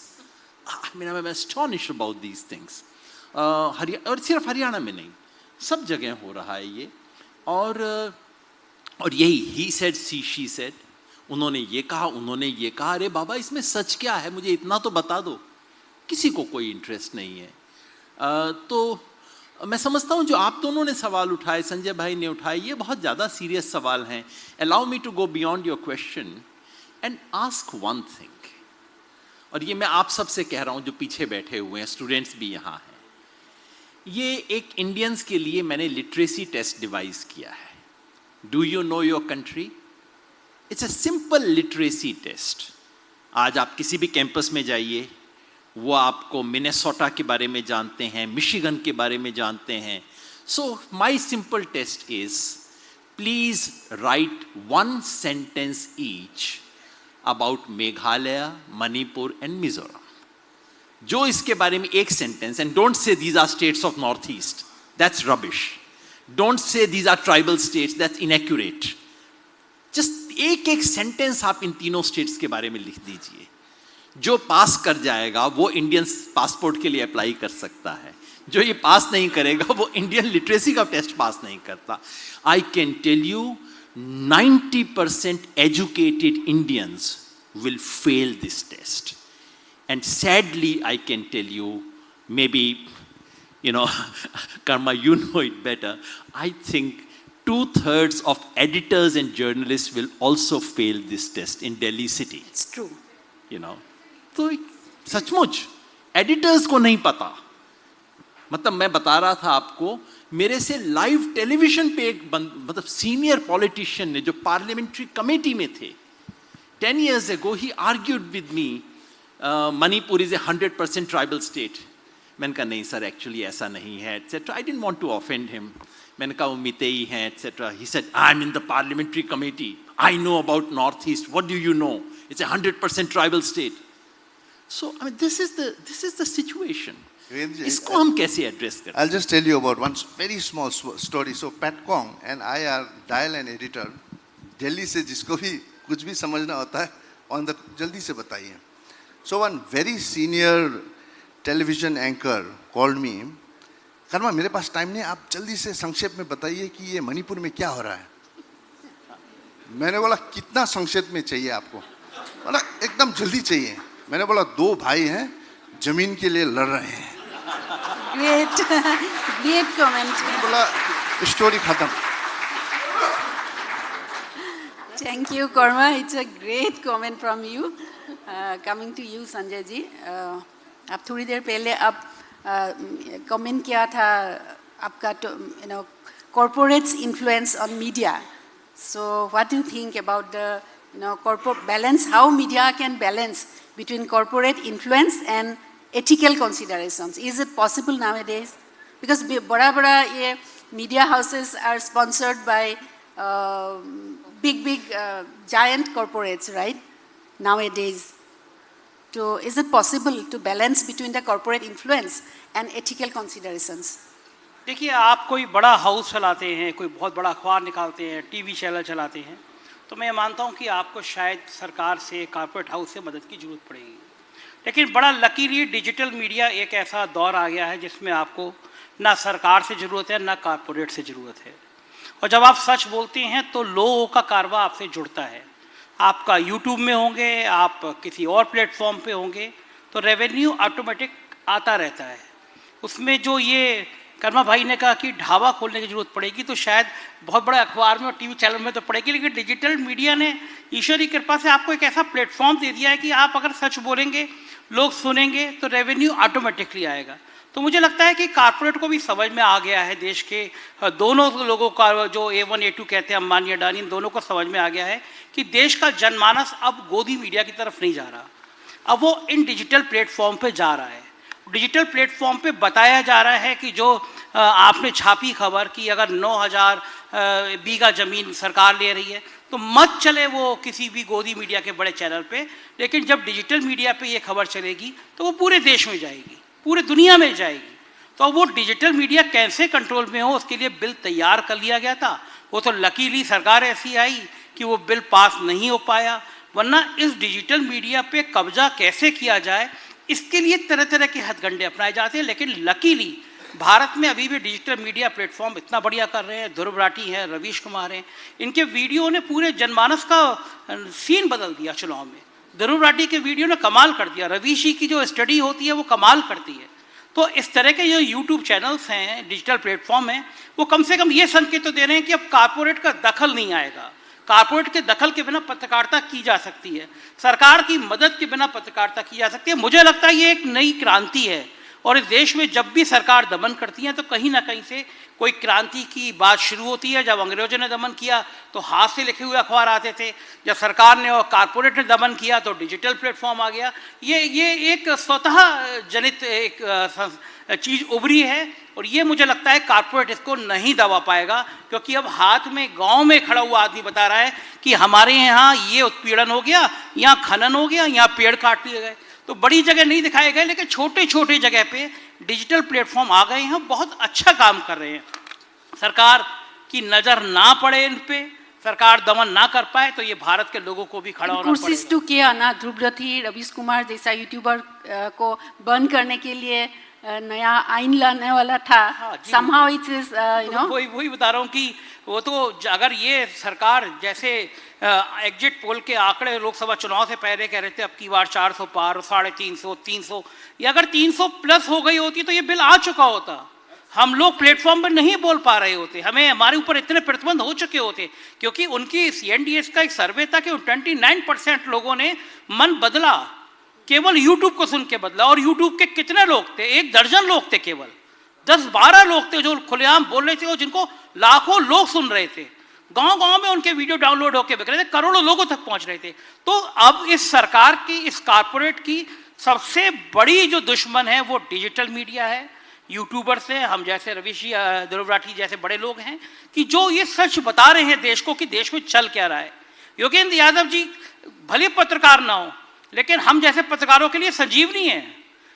I mean, I'm astonished about these things. और सिर्फ हरियाणा में नहीं, सब जगह हो रहा है ये. और यही he said, she said, उन्होंने ये कहा, उन्होंने ये कहा. अरे बाबा इसमें सच क्या है, मुझे इतना तो बता दो. किसी को कोई इंटरेस्ट नहीं है. तो मैं समझता हूँ जो आप दोनों ने सवाल उठाए, संजय भाई ने उठाए, ये बहुत ज़्यादा सीरियस सवाल हैं. Allow me to go beyond your question and ask one thing. और ये मैं आप सब से कह रहा हूँ जो पीछे बैठे हुए हैं, स्टूडेंट्स भी यहाँ हैं. ये एक इंडियंस के लिए मैंने लिटरेसी टेस्ट डिवाइस किया है. Do you know your country? It's a simple literacy test. आज आप किसी भी कैंपस में जाइए, वो आपको मिनेसोटा के बारे में जानते हैं, मिशिगन के बारे में जानते हैं. So my simple test is, please write 1 sentence each about Meghalaya, Manipur and Mizoram. जो इसके बारे में एक sentence, and don't say these are states of north east, that's rubbish. Don't say these are tribal states, that's inaccurate. Just एक एक sentence आप इन तीनों states के बारे में लिख दीजिए. जो पास कर जाएगा वो इंडियन पासपोर्ट के लिए अप्लाई कर सकता है. जो ये पास नहीं करेगा वो इंडियन लिटरेसी का टेस्ट पास नहीं करता. I can tell you 90% educated Indians will fail this test. And sadly, I can tell you, maybe, Karma, you know it better. I think 2/3 of editors and journalists will also fail this test in Delhi city. It's true. तो सचमुच editors को नहीं पता. मतलब मैं बता रहा था आपको, मेरे से लाइव टेलीविजन पे एक मतलब सीनियर पॉलिटिशियन ने जो पार्लियामेंट्री कमेटी में थे 10 years ago, he argued with me, Manipur is a 100% tribal state. मैंने कहा नहीं सर, एक्चुअली ऐसा नहीं है, etc. I didn't want to offend him. मैंने कहा वो मितेई हैं, etc. He said, I'm in the parliamentary committee. I know about Northeast. What do you know? It's a 100% tribal state. So I mean, this is the situation. इसको हम कैसे address करें? I'll just tell you about one very small story. So Pat Kong and I are dial and editor. Delhi से जिसको भी कुछ भी समझना होता है on the जल्दी से बताइए. So one very senior television anchor called me. Karma मेरे पास टाइम नहीं, आप जल्दी से संक्षेप में बताइए कि ये मणिपुर में क्या हो रहा है. मैंने बोला कितना संक्षेप में चाहिए आपको? बोला एकदम जल्दी चाहिए. मैंने बोला 2 भाई हैं, जमीन के लिए लड़ रहे हैं. Great comment. बोला स्टोरी खत्म. Thank you, Karma. It's a great comment from you. Coming to you, Sanjay ji. आप थोड़ी देर पहले आप कमेंट किया था आपका corporate's influence on media. So what do you think about the corporate balance? How media can balance between corporate influence and ethical considerations? Is it possible nowadays? Because bada ye media houses are sponsored by big giant corporates, right? Nowadays. So is it possible to balance between the corporate influence and ethical considerations? देखिए, आप कोई बड़ा house चलाते हैं, कोई बहुत बड़ा अखबार निकालते हैं, टीवी चैनल चलाते हैं, तो मैं मानता हूं कि आपको शायद सरकार से, कॉर्पोरेट हाउस से मदद की ज़रूरत पड़ेगी. लेकिन बड़ा लकीली डिजिटल मीडिया एक ऐसा दौर आ गया है जिसमें आपको ना सरकार से ज़रूरत है, ना कॉर्पोरेट से ज़रूरत है. और जब आप सच बोलते हैं तो लोगों का कारवा आपसे जुड़ता है. आपका यूट्यूब में होंगे, आप किसी और प्लेटफॉर्म पे होंगे, तो रेवेन्यू ऑटोमेटिक आता रहता है. उसमें जो ये कर्मा भाई ने कहा कि ढाबा खोलने की ज़रूरत पड़ेगी, तो शायद बहुत बड़े अखबार में और टीवी चैनल में तो पड़ेगी, लेकिन डिजिटल मीडिया ने ईश्वर की कृपा से आपको एक ऐसा प्लेटफॉर्म दे दिया है कि आप अगर सच बोलेंगे, लोग सुनेंगे, तो रेवेन्यू ऑटोमेटिकली आएगा. तो मुझे लगता है कि कॉर्पोरेट को भी समझ में आ गया है, देश के दोनों लोगों का, जो A1 A2 कहते हैं, अंबानी अडानी, इन दोनों को समझ में आ गया है कि देश का जनमानस अब गोदी मीडिया की तरफ नहीं जा रहा, अब वो इन डिजिटल प्लेटफॉर्म पे जा रहा है. डिजिटल प्लेटफॉर्म पे बताया जा रहा है कि जो आपने छापी खबर कि अगर 9,000 बीघा ज़मीन सरकार ले रही है, तो मत चले वो किसी भी गोदी मीडिया के बड़े चैनल पे, लेकिन जब डिजिटल मीडिया पे ये खबर चलेगी तो वो पूरे देश में जाएगी, पूरे दुनिया में जाएगी. तो वो डिजिटल मीडिया कैसे कंट्रोल में हो, उसके लिए बिल तैयार कर लिया गया था. वो तो लकीली सरकार ऐसी आई कि वो बिल पास नहीं हो पाया, वरना इस डिजिटल मीडिया पे कब्जा कैसे किया जाए, इसके लिए तरह तरह के हथकंडे अपनाए जाते हैं. लेकिन लकीली भारत में अभी भी डिजिटल मीडिया प्लेटफॉर्म इतना बढ़िया कर रहे हैं. ध्रुव राठी हैं, रवीश कुमार हैं, इनके वीडियो ने पूरे जनमानस का सीन बदल दिया चुनाव में. ध्रुव राठी के वीडियो ने कमाल कर दिया, रवीश जी की जो स्टडी होती है वो कमाल करती है. तो इस तरह के जो यूट्यूब चैनल्स हैं, डिजिटल प्लेटफॉर्म हैं, वो कम से कम ये संकेत तो दे रहे हैं कि अब कॉर्पोरेट का दखल नहीं आएगा. कॉर्पोरेट के दखल के बिना पत्रकारिता की जा सकती है, सरकार की मदद के बिना पत्रकारिता की जा सकती है. मुझे लगता है ये एक नई क्रांति है, और इस देश में जब भी सरकार दमन करती है तो कहीं ना कहीं से कोई क्रांति की बात शुरू होती है. जब अंग्रेजों ने दमन किया तो हाथ से लिखे हुए अखबार आते थे, जब सरकार ने और कॉर्पोरेट ने दमन किया तो डिजिटल प्लेटफॉर्म आ गया. ये एक स्वतः जनित एक चीज़ उभरी है, और ये मुझे लगता है कॉर्पोरेट इसको नहीं दबा पाएगा, क्योंकि अब हाथ में गांव में खड़ा हुआ आदमी बता रहा है कि हमारे यहाँ ये उत्पीड़न हो गया, यहाँ खनन हो गया, यहाँ पेड़ काट लिए गए. तो बड़ी जगह नहीं दिखाए गए, लेकिन छोटे छोटे जगह पे डिजिटल प्लेटफॉर्म आ गए हैं, बहुत अच्छा काम कर रहे हैं। सरकार की नज़र ना पड़े इन पे, सरकार दमन ना कर पाए, तो ये भारत के लोगों को भी खड़ा होना कोशिश तो पड़ेगा। किया ना, ध्रुव रथी, रवीश कुमार जैसा यूट्यूबर को बंद करने के लिए नया आइन लाने वाला था। हाँ, जी। somehow it is you know वही बता रहा हूँ कि वो तो अगर ये सरकार जैसे एग्जिट पोल के आंकड़े लोकसभा चुनाव से पहले कह रहे थे अब की बार 400 पार, 350, 300, या अगर 300 प्लस हो गई होती तो ये बिल आ चुका होता। हम लोग प्लेटफॉर्म पर नहीं बोल पा रहे होते, हमें हमारे ऊपर इतने प्रतिबंध हो चुके होते, क्योंकि उनकी CNDS का एक सर्वे था कि 29% लोगों ने मन बदला, केवल YouTube को सुन के बदला। और YouTube के कितने लोग थे? 1 दर्जन लोग थे, केवल 10-12 लोग थे जो खुलेआम बोल रहे थे और जिनको लाखों लोग सुन रहे थे। गांव-गांव में उनके वीडियो डाउनलोड होकर बिक रहे थे, करोड़ों लोगों तक पहुंच रहे थे। तो अब इस सरकार की, इस कारपोरेट की सबसे बड़ी जो दुश्मन है वो डिजिटल मीडिया है, यूट्यूबर से, हम जैसे रवीश जी, ध्रुव राठी जैसे बड़े लोग हैं कि जो ये सच बता रहे हैं देश को कि देश में चल क्या रहा है। योगेंद्र यादव जी भले पत्रकार ना हो, लेकिन हम जैसे पत्रकारों के लिए संजीवनी है,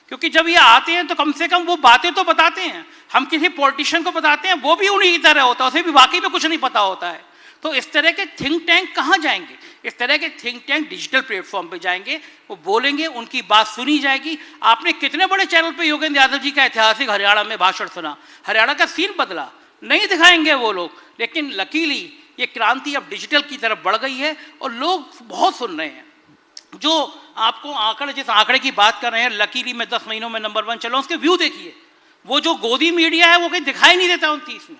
क्योंकि जब ये आते हैं तो कम से कम वो बातें तो बताते हैं। हम किसी पॉलिटिशियन को बताते हैं, वो भी उन्हीं की तरह होता है, उसे भी वाकई में कुछ नहीं पता होता है। तो इस तरह के थिंक टैंक कहाँ जाएंगे? इस तरह के थिंक टैंक डिजिटल प्लेटफॉर्म पे जाएंगे, वो बोलेंगे, उनकी बात सुनी जाएगी। आपने कितने बड़े चैनल पे योगेंद्र यादव जी का ऐतिहासिक हरियाणा में भाषण सुना, हरियाणा का सीन बदला, नहीं दिखाएंगे वो लोग। लेकिन लकीली ये क्रांति अब डिजिटल की तरफ बढ़ गई है और लोग बहुत सुन रहे हैं। जो आपको आंकड़े, जिस आंकड़े की बात कर रहे हैं, लकीली में 10 महीनों में नंबर 1 चला, उसके व्यू देखिए। वो जो गोदी मीडिया है वो कहीं दिखाई नहीं देता उन 30 में।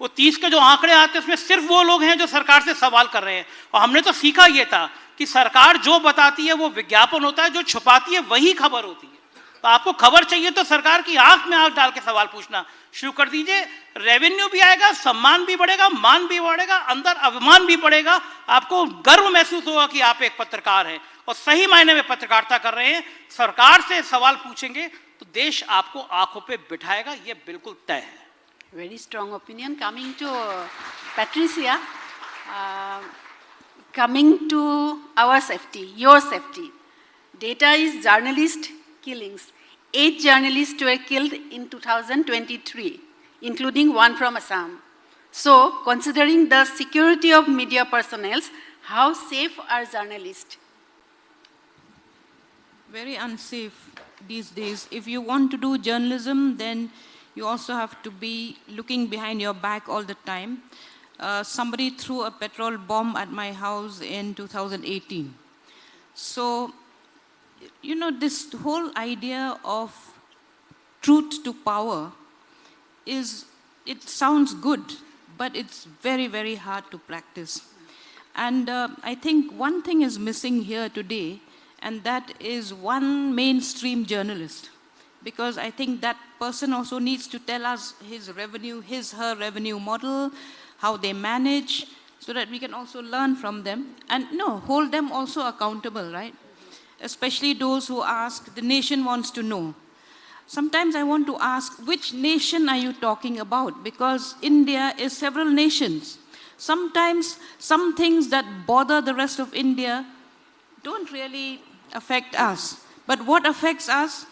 वो 30 के जो आंकड़े आते हैं उसमें सिर्फ वो लोग हैं जो सरकार से सवाल कर रहे हैं। और हमने तो सीखा ये था कि सरकार जो बताती है वो विज्ञापन होता है, जो छुपाती है वही खबर होती है। तो आपको खबर चाहिए तो सरकार की आंख में आंख डाल के सवाल पूछना शुरू कर दीजिए। रेवेन्यू भी आएगा, सम्मान भी बढ़ेगा, मान भी बढ़ेगा, अंदर अभिमान भी बढ़ेगा। आपको गर्व महसूस होगा कि आप एक पत्रकार हैं और सही मायने में पत्रकारिता कर रहे हैं। सरकार से सवाल पूछेंगे तो देश आपको आंखों पे बिठाएगा, ये बिल्कुल तय है। very strong opinion. Coming to Patricia, coming to our safety, your safety. Data is journalist killings. 8 journalists were killed in 2023, including one from Assam. So, considering the security of media personnel, how safe are journalists? Very unsafe these days. If you want to do journalism, then you also have to be looking behind your back all the time. Somebody threw a petrol bomb at my house in 2018. So, you know, this whole idea of truth to power it sounds good, but it's very, very hard to practice. And I think one thing is missing here today, and that is one mainstream journalist. Because I think that person also needs to tell us his revenue, her revenue model, how they manage, so that we can also learn from them and hold them also accountable, right? Especially those who ask, the nation wants to know. Sometimes I want to ask, which nation are you talking about? Because India is several nations. Sometimes some things that bother the rest of India don't really affect us. But what affects us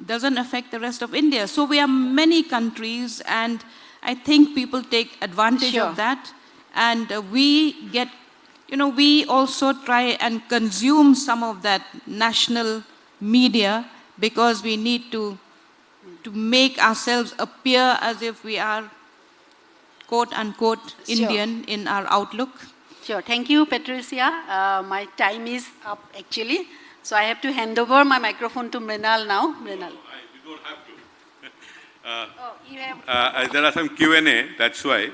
doesn't affect the rest of India. So we are many countries, and I think people take advantage Sure. of that. And we get, we also try and consume some of that national media because we need to make ourselves appear as if we are quote unquote Sure. Indian in our outlook. Sure. Thank you, Patricia. My time is up, actually. So I have to hand over my microphone to Mrinal now. Mrinal. You don't have to. Oh, you have... There are some Q&A, that's why.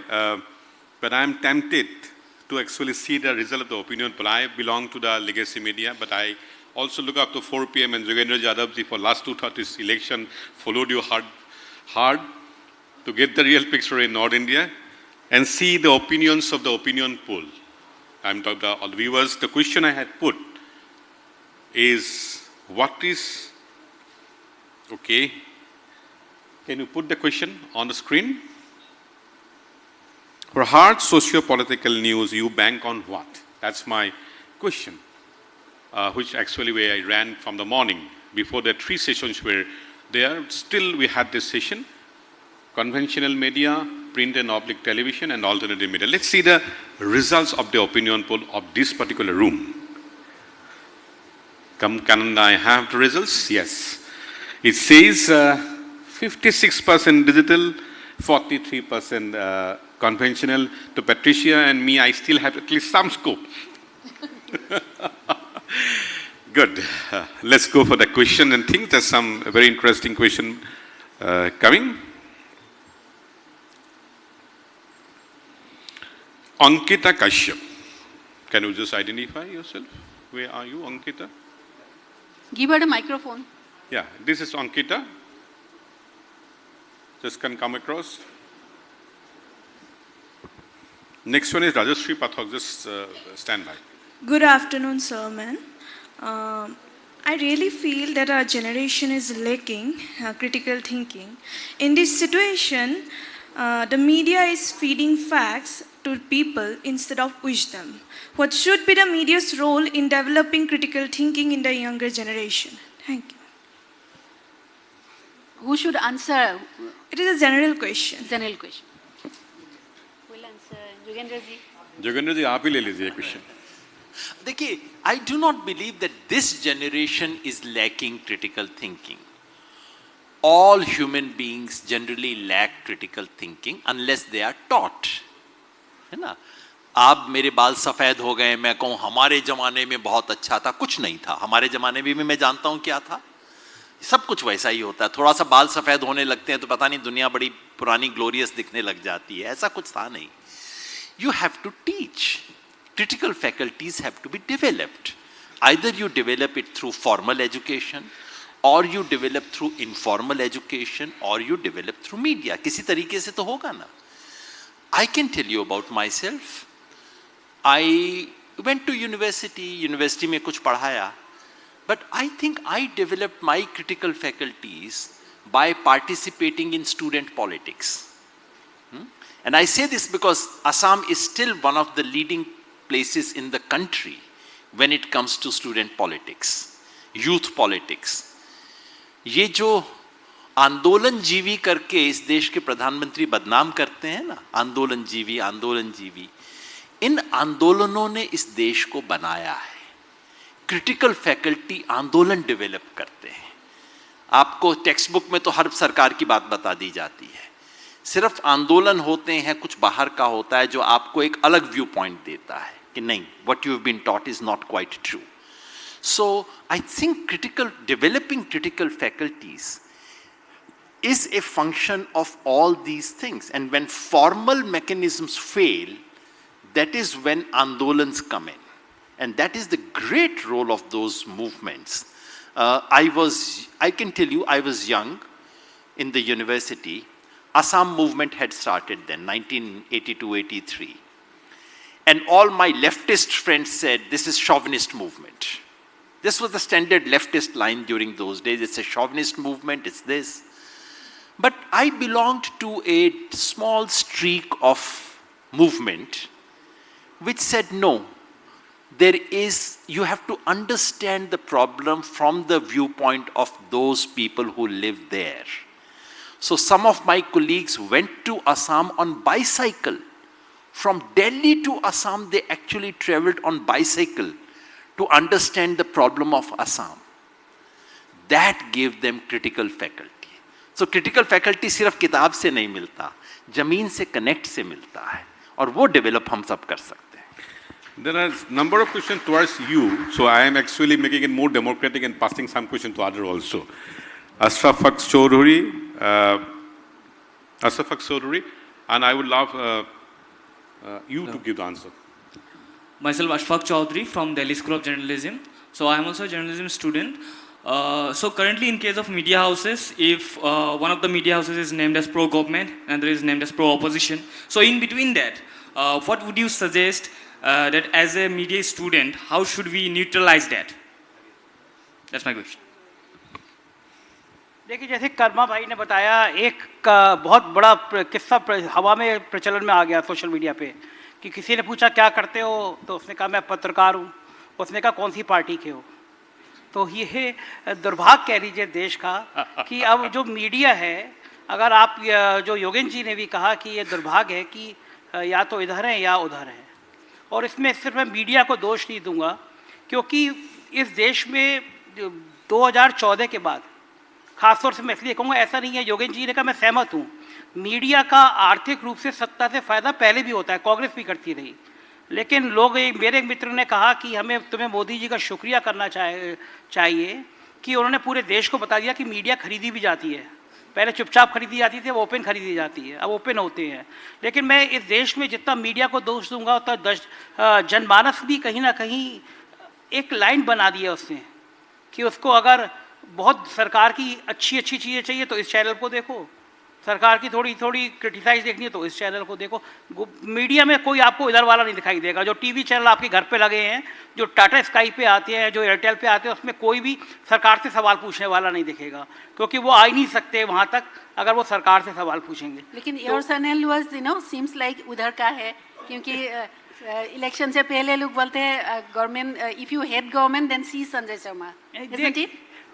But I'm tempted to actually see the result of the opinion poll. I belong to the legacy media, but I also look up to 4 p.m. and Yogendra Yadav ji for last 2 this election followed you hard to get the real picture in North India and see the opinions of the opinion poll. I'm talking to all the viewers. The question I had put is, what is, okay, can you put the question on the screen? For hard socio-political news, you bank on what? That's my question, which actually where I ran from the morning. before the 3 sessions were there, still we had this session, conventional media, print and oblique television, and alternative media. Let's see the results of the opinion poll of this particular room. Can I have the results? Yes. It says 56% digital, 43% conventional. To Patricia and me, I still have at least some scope. Good. Let's go for the question and think. There's some very interesting question coming. Ankita Kashyap. Can you just identify yourself? Where are you, Ankita? Give her a microphone. Yeah, this is Ankita. Just can come across. Next one is Rajashree Pathak. Just stand by. Good afternoon, sir, man. I really feel that our generation is lacking critical thinking. In this situation, the media is feeding facts to people instead of wisdom. What should be the media's role in developing critical thinking in the younger generation? Thank you. Who should answer? It is a general question. General question. Who will answer? Yogendra ji. Yogendra ji, आप ही ले लीजिए question. देखिए, I do not believe that this generation is lacking critical thinking. All human beings generally lack critical thinking unless they are taught. है ना? आप मेरे बाल सफेद हो गए, मैं कहूँ हमारे जमाने में बहुत अच्छा था, कुछ नहीं था. हमारे जमाने में भी मैं जानता हूँ क्या था. सब कुछ वैसा ही होता है. थोड़ा सा बाल सफेद होने लगते हैं तो पता नहीं दुनिया बड़ी पुरानी ग्लोरियस दिखने लग जाती है. ऐसा कुछ था नहीं. You have to teach. Critical faculties have to be developed. Either you develop it through formal education, or you develop through informal education, or you develop through media. किसी तरीके से तो होगा ना. I can tell you about myself. I went to university. University में कुछ पढ़ाया. But I think I developed my critical faculties by participating in student politics. And I say this because Assam is still one of the leading places in the country when it comes to student politics, youth politics. ये जो आंदोलन जीवी करके इस देश के प्रधानमंत्री बदनाम करते हैं ना, आंदोलन जीवी, इन आंदोलनों ने इस देश को बनाया है. क्रिटिकल फैकल्टी आंदोलन डेवलप करते हैं. आपको टेक्स्ट बुक में तो हर सरकार की बात बता दी जाती है. सिर्फ आंदोलन होते हैं, कुछ बाहर का होता है जो आपको एक अलग व्यू पॉइंट देता है कि नहीं, what you have been taught is not quite true. So I think developing critical faculties is a function of all these things. And when formal mechanisms fail, that is when andolans come in. And that is the great role of those movements. I can tell you, I was young in the university. Assam movement had started then, 1982-83. And all my leftist friends said, this is chauvinist movement. This was the standard leftist line during those days. It's a chauvinist movement, it's this. But I belonged to a small streak of movement which said, no, you have to understand the problem from the viewpoint of those people who live there. So some of my colleagues went to Assam on bicycle. From Delhi to Assam, they actually traveled on bicycle to understand the problem of Assam. That gave them critical faculty. So critical faculty सिर्फ किताब से नहीं मिलता, जमीन से connect से मिलता है, और वो डेवलप हम सब कर सकते हैं. There are a number of questions towards you, so I am actually making it more democratic and passing some questions to others also. Ashraf Chaudhary, and I would love you to give the answer. Myself Ashfaq Chaudhary from Delhi School of Journalism. So I am also a journalism student. So currently in case of media houses, if one of the media houses is named as pro-government and there is named as pro-opposition, so in between that, what would you suggest that as a media student, how should we neutralize that? That's my question. देखिए, जैसे कर्मा भाई ने बताया, एक बहुत बड़ा किस्सा हवा में प्रचलन में आ गया सोशल मीडिया पे कि किसी ने पूछा क्या करते हो, तो उसने कहा मैं पत्रकार हूँ. उसने कहा कौन सी पार्टी के हो. तो ये दुर्भाग्य कह लीजिए देश का कि अब जो मीडिया है, अगर आप जो योगेंद्र जी ने भी कहा कि ये दुर्भाग्य है कि या तो इधर है या उधर है, और इसमें सिर्फ मैं मीडिया को दोष नहीं दूंगा, क्योंकि इस देश में 2014 के बाद, खासतौर से मैं इसलिए कहूँगा, ऐसा नहीं है योगेंद्र जी ने कहा, मैं सहमत हूँ, मीडिया का आर्थिक रूप से सत्ता से फायदा पहले भी होता है, कांग्रेस भी करती रही, लेकिन लोग, मेरे एक मित्र ने कहा कि हमें तुम्हें मोदी जी का शुक्रिया करना चाहिए कि उन्होंने पूरे देश को बता दिया कि मीडिया खरीदी भी जाती है, पहले चुपचाप खरीदी जाती थी, अब ओपन खरीदी जाती है, अब ओपन होते हैं। लेकिन मैं इस देश में जितना मीडिया को दोष दूंगा उतना जनमानस भी कहीं ना कहीं एक लाइन बना दी है उसने कि उसको अगर बहुत सरकार की अच्छी चीज़ें चाहिए तो इस चैनल को देखो, सरकार की थोड़ी क्रिटिसाइज देखनी है तो इस चैनल को देखो। मीडिया में कोई आपको इधर वाला नहीं दिखाई देगा। जो टीवी चैनल आपके घर पे लगे हैं, जो टाटा स्काई पे आते हैं, जो एयरटेल पे आते हैं, उसमें कोई भी सरकार से सवाल पूछने वाला नहीं दिखेगा, क्योंकि वो आ ही नहीं सकते वहाँ तक अगर वो सरकार से सवाल पूछेंगे। लेकिन your channel was seems like उधर का है, क्योंकि इलेक्शन से पहले लोग बोलते हैं government, if you hate government then see Sanjay Sharma.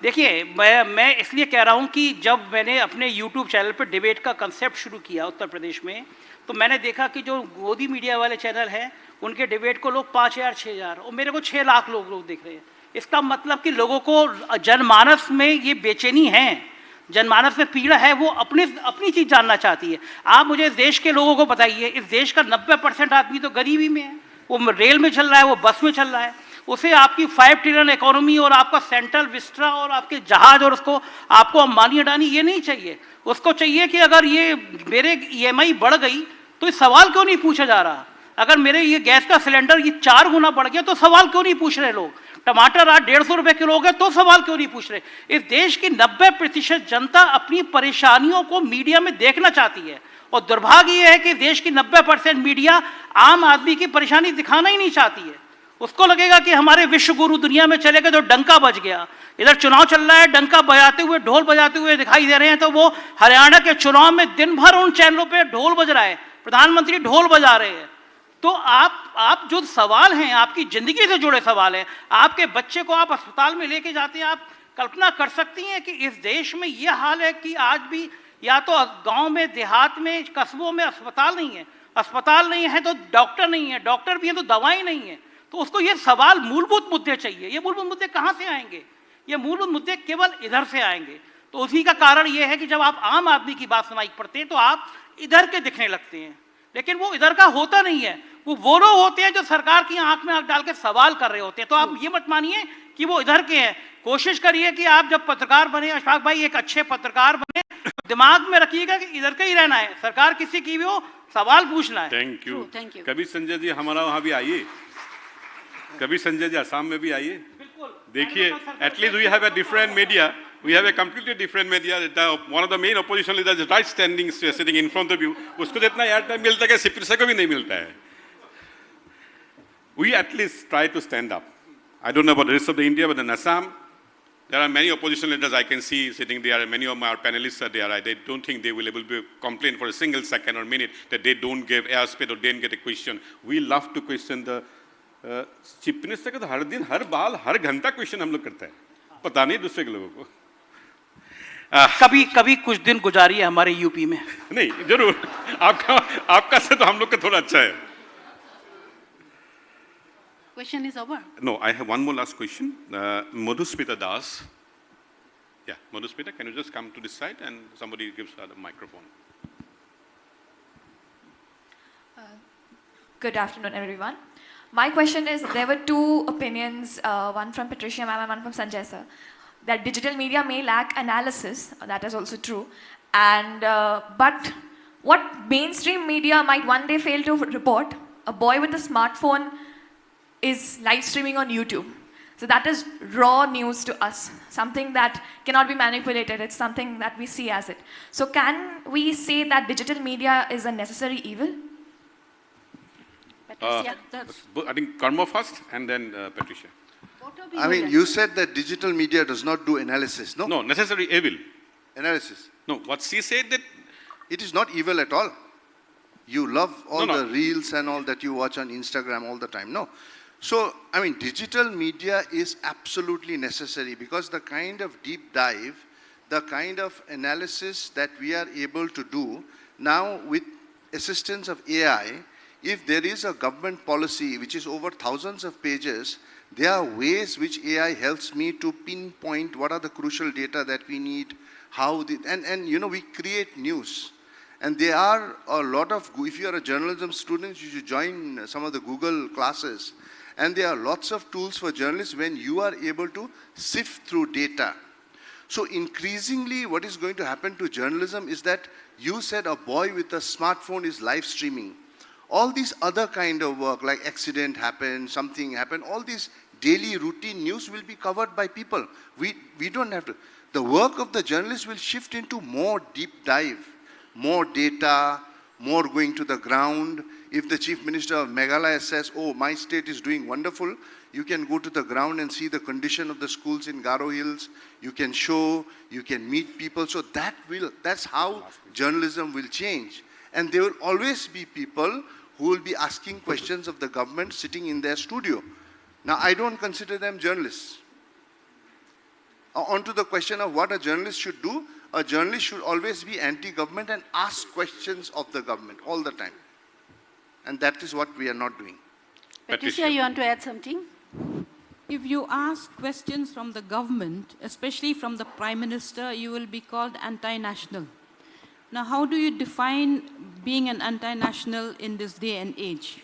देखिए, मैं इसलिए कह रहा हूँ कि जब मैंने अपने YouTube चैनल पर डिबेट का कंसेप्ट शुरू किया उत्तर प्रदेश में, तो मैंने देखा कि जो मोदी मीडिया वाले चैनल हैं उनके डिबेट को लोग 5000 6000 और मेरे को 6 लाख लोग देख रहे हैं। इसका मतलब कि लोगों को जनमानस में ये बेचैनी है, जनमानस में पीड़ा है, वो अपनी चीज़ जानना चाहती है। आप मुझे इस देश के लोगों को बताइए, इस देश का 90% आदमी तो गरीबी में है, वो रेल में चल रहा है, वो बस में चल रहा है, उसे आपकी 5 ट्रिलियन इकोनॉमी और आपका सेंट्रल विस्ट्रा और आपके जहाज और उसको आपको अंबानी अडानी ये नहीं चाहिए। उसको चाहिए कि अगर ये मेरे EMI बढ़ गई तो इस सवाल क्यों नहीं पूछा जा रहा, अगर मेरे ये गैस का सिलेंडर ये 4 गुना बढ़ गया तो सवाल क्यों नहीं पूछ रहे लोग, टमाटर आज 150 रुपये किलो हो गए तो सवाल क्यों नहीं पूछ रहे। इस देश की 90% जनता अपनी परेशानियों को मीडिया में देखना चाहती है, और दुर्भाग्य ये है कि देश की 90% मीडिया आम आदमी की परेशानी दिखाना ही नहीं चाहती है। उसको लगेगा कि हमारे विश्व गुरु दुनिया में चले गए तो डंका बज गया। इधर चुनाव चल रहा है, डंका बजाते हुए, ढोल बजाते हुए दिखाई दे रहे हैं, तो वो हरियाणा के चुनाव में दिन भर उन चैनलों पे ढोल बज रहा है, प्रधानमंत्री ढोल बजा रहे हैं। तो आप जो सवाल हैं, आपकी जिंदगी से जुड़े सवाल हैं, आपके बच्चे को आप अस्पताल में लेके जाते हैं, आप कल्पना कर सकती हैं कि इस देश में यह हाल है कि आज भी या तो गांव में, देहात में, कस्बों में अस्पताल नहीं है, अस्पताल नहीं है तो डॉक्टर नहीं है, डॉक्टर भी है तो दवाई नहीं है। तो उसको ये सवाल, मूलभूत मुद्दे चाहिए। ये मूलभूत मुद्दे कहाँ से आएंगे? ये मूलभूत मुद्दे केवल इधर से आएंगे। तो उसी का कारण ये है कि जब आप आम आदमी की बात सुनाई पड़ते हैं तो आप इधर के दिखने लगते हैं, लेकिन वो इधर का होता नहीं है। वो लोग होते हैं जो सरकार की आंख में आंख डाल के सवाल कर रहे होते हैं। तो आप ये मत मानिए कि वो इधर के हैं। कोशिश करिए कि आप जब पत्रकार बने, अशफाक भाई, एक अच्छे पत्रकार बने, दिमाग में रखिएगा कि इधर का ही रहना है, सरकार किसी की भी हो, सवाल पूछना है। Thank you. Thank you. कभी संजय जी हमारा वहाँ भी आइए, कभी संजय जी असम में भी आइए, देखिए। At least we have a different media, we have a completely different media. One of the main opposition leaders is right standing sitting in front of you. उसको जितना एयर टाइम मिलता है सिपरसे को भी नहीं मिलता है। We at least try to stand up. I don't know about the rest of the India, but in Assam, there are many opposition leaders I can see sitting there, and many of our panelists are there. They don't think they will able to complain for a single second or minute that they don't give airspace or didn't get a question. We love to question the chief minister का तो हर दिन, हर बाल, हर घंटा question हम लोग करते हैं, पता नहीं दूसरे के लोगों को। कभी कुछ दिन गुजारिए हमारे यूपी में। नहीं, जरूर आपका से तो हम लोग का थोड़ा अच्छा है। Question is over. No, I have one more last question. Madhusmita Das. Yeah, Madhusmita, can you just come to this side and somebody gives her the microphone. Good afternoon, everyone. My question is, there were two opinions, one from Patricia ma'am and one from Sanjay sir, that digital media may lack analysis. That is also true. And but what mainstream media might one day fail to report, a boy with a smartphone is live streaming on YouTube. So that is raw news to us, something that cannot be manipulated. It's something that we see as it. So can we say that digital media is a necessary evil? Patricia, I think Karma first and then Patricia. I mean, you said that digital media does not do analysis, no? No, necessary evil. Analysis. No, what she said that It is not evil at all. You love all No, no. the reels and all that you watch on Instagram all the time. No. So, I mean, digital media is absolutely necessary because the kind of deep dive, the kind of analysis that we are able to do now with assistance of AI, if there is a government policy which is over thousands of pages, there are ways which AI helps me to pinpoint what are the crucial data that we need, how the, and you know, we create news. And there are a lot of, if you are a journalism student, you should join some of the Google classes. And there are lots of tools for journalists when you are able to sift through data. So increasingly what is going to happen to journalism is that you said a boy with a smartphone is live streaming. All these other kind of work like accident happened, something happened, all these daily routine news will be covered by people. We don't have to. The work of the journalist will shift into more deep dive, more data, more going to the ground. If the Chief Minister of Meghalaya says, oh, my state is doing wonderful, you can go to the ground and see the condition of the schools in Garo Hills. You can show, you can meet people. So that's how journalism will change. And there will always be people who will be asking questions of the government sitting in their studio. Now, I don't consider them journalists. On to the question of what a journalist should do, a journalist should always be anti-government and ask questions of the government all the time. And that is what we are not doing. Patricia, you want to add something? If you ask questions from the government, especially from the Prime Minister, you will be called anti-national. Now, how do you define being an anti-national in this day and age?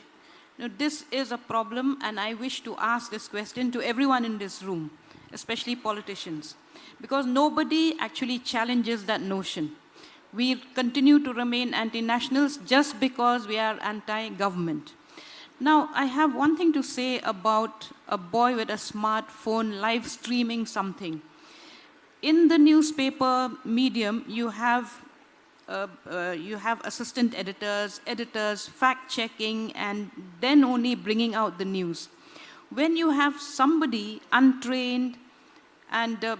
Now, this is a problem, and I wish to ask this question to everyone in this room, especially politicians, because nobody actually challenges that notion. We continue to remain anti-nationals just because we are anti-government. Now, I have one thing to say about a boy with a smartphone live streaming something. In the newspaper medium, you have assistant editors, fact-checking, and then only bringing out the news. When you have somebody untrained and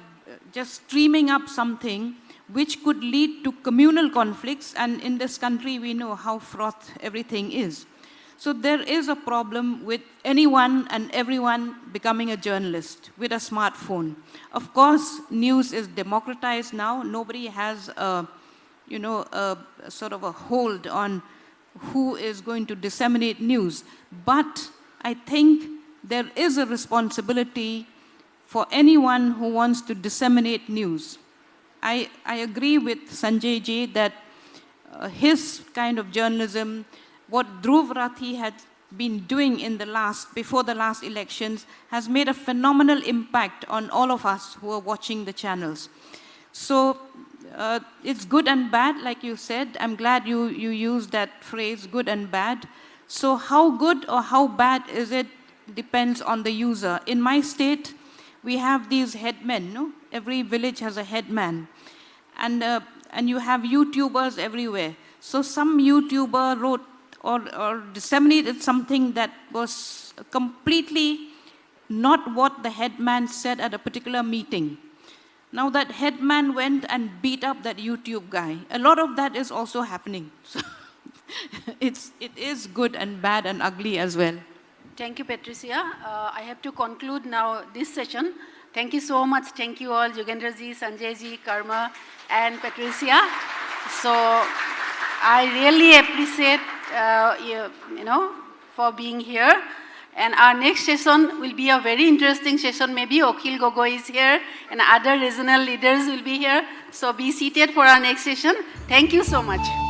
just streaming up something which could lead to communal conflicts, and in this country we know how fraught everything is. So there is a problem with anyone and everyone becoming a journalist with a smartphone. Of course, news is democratized now. Nobody has a sort of a hold on who is going to disseminate news. But I think there is a responsibility for anyone who wants to disseminate news. I agree with Sanjay Ji that his kind of journalism, what Dhruv Rathi had been doing in before the last elections, has made a phenomenal impact on all of us who are watching the channels. So it's good and bad, like you said. I'm glad you used that phrase, good and bad. So how good or how bad is it depends on the user. In my state, we have these headmen, no? Every village has a headman. And you have YouTubers everywhere. So some YouTuber wrote or disseminated something that was completely not what the headman said at a particular meeting. Now that headman went and beat up that YouTube guy. A lot of that is also happening. So it is good and bad and ugly as well. Thank you, Patricia. I have to conclude now this session. Thank you so much. Thank you all, Yogendra ji, Sanjay ji, Karma, and Patricia. So I really appreciate for being here. And our next session will be a very interesting session. Maybe Akhil Gogoi is here and other regional leaders will be here. So be seated for our next session. Thank you so much.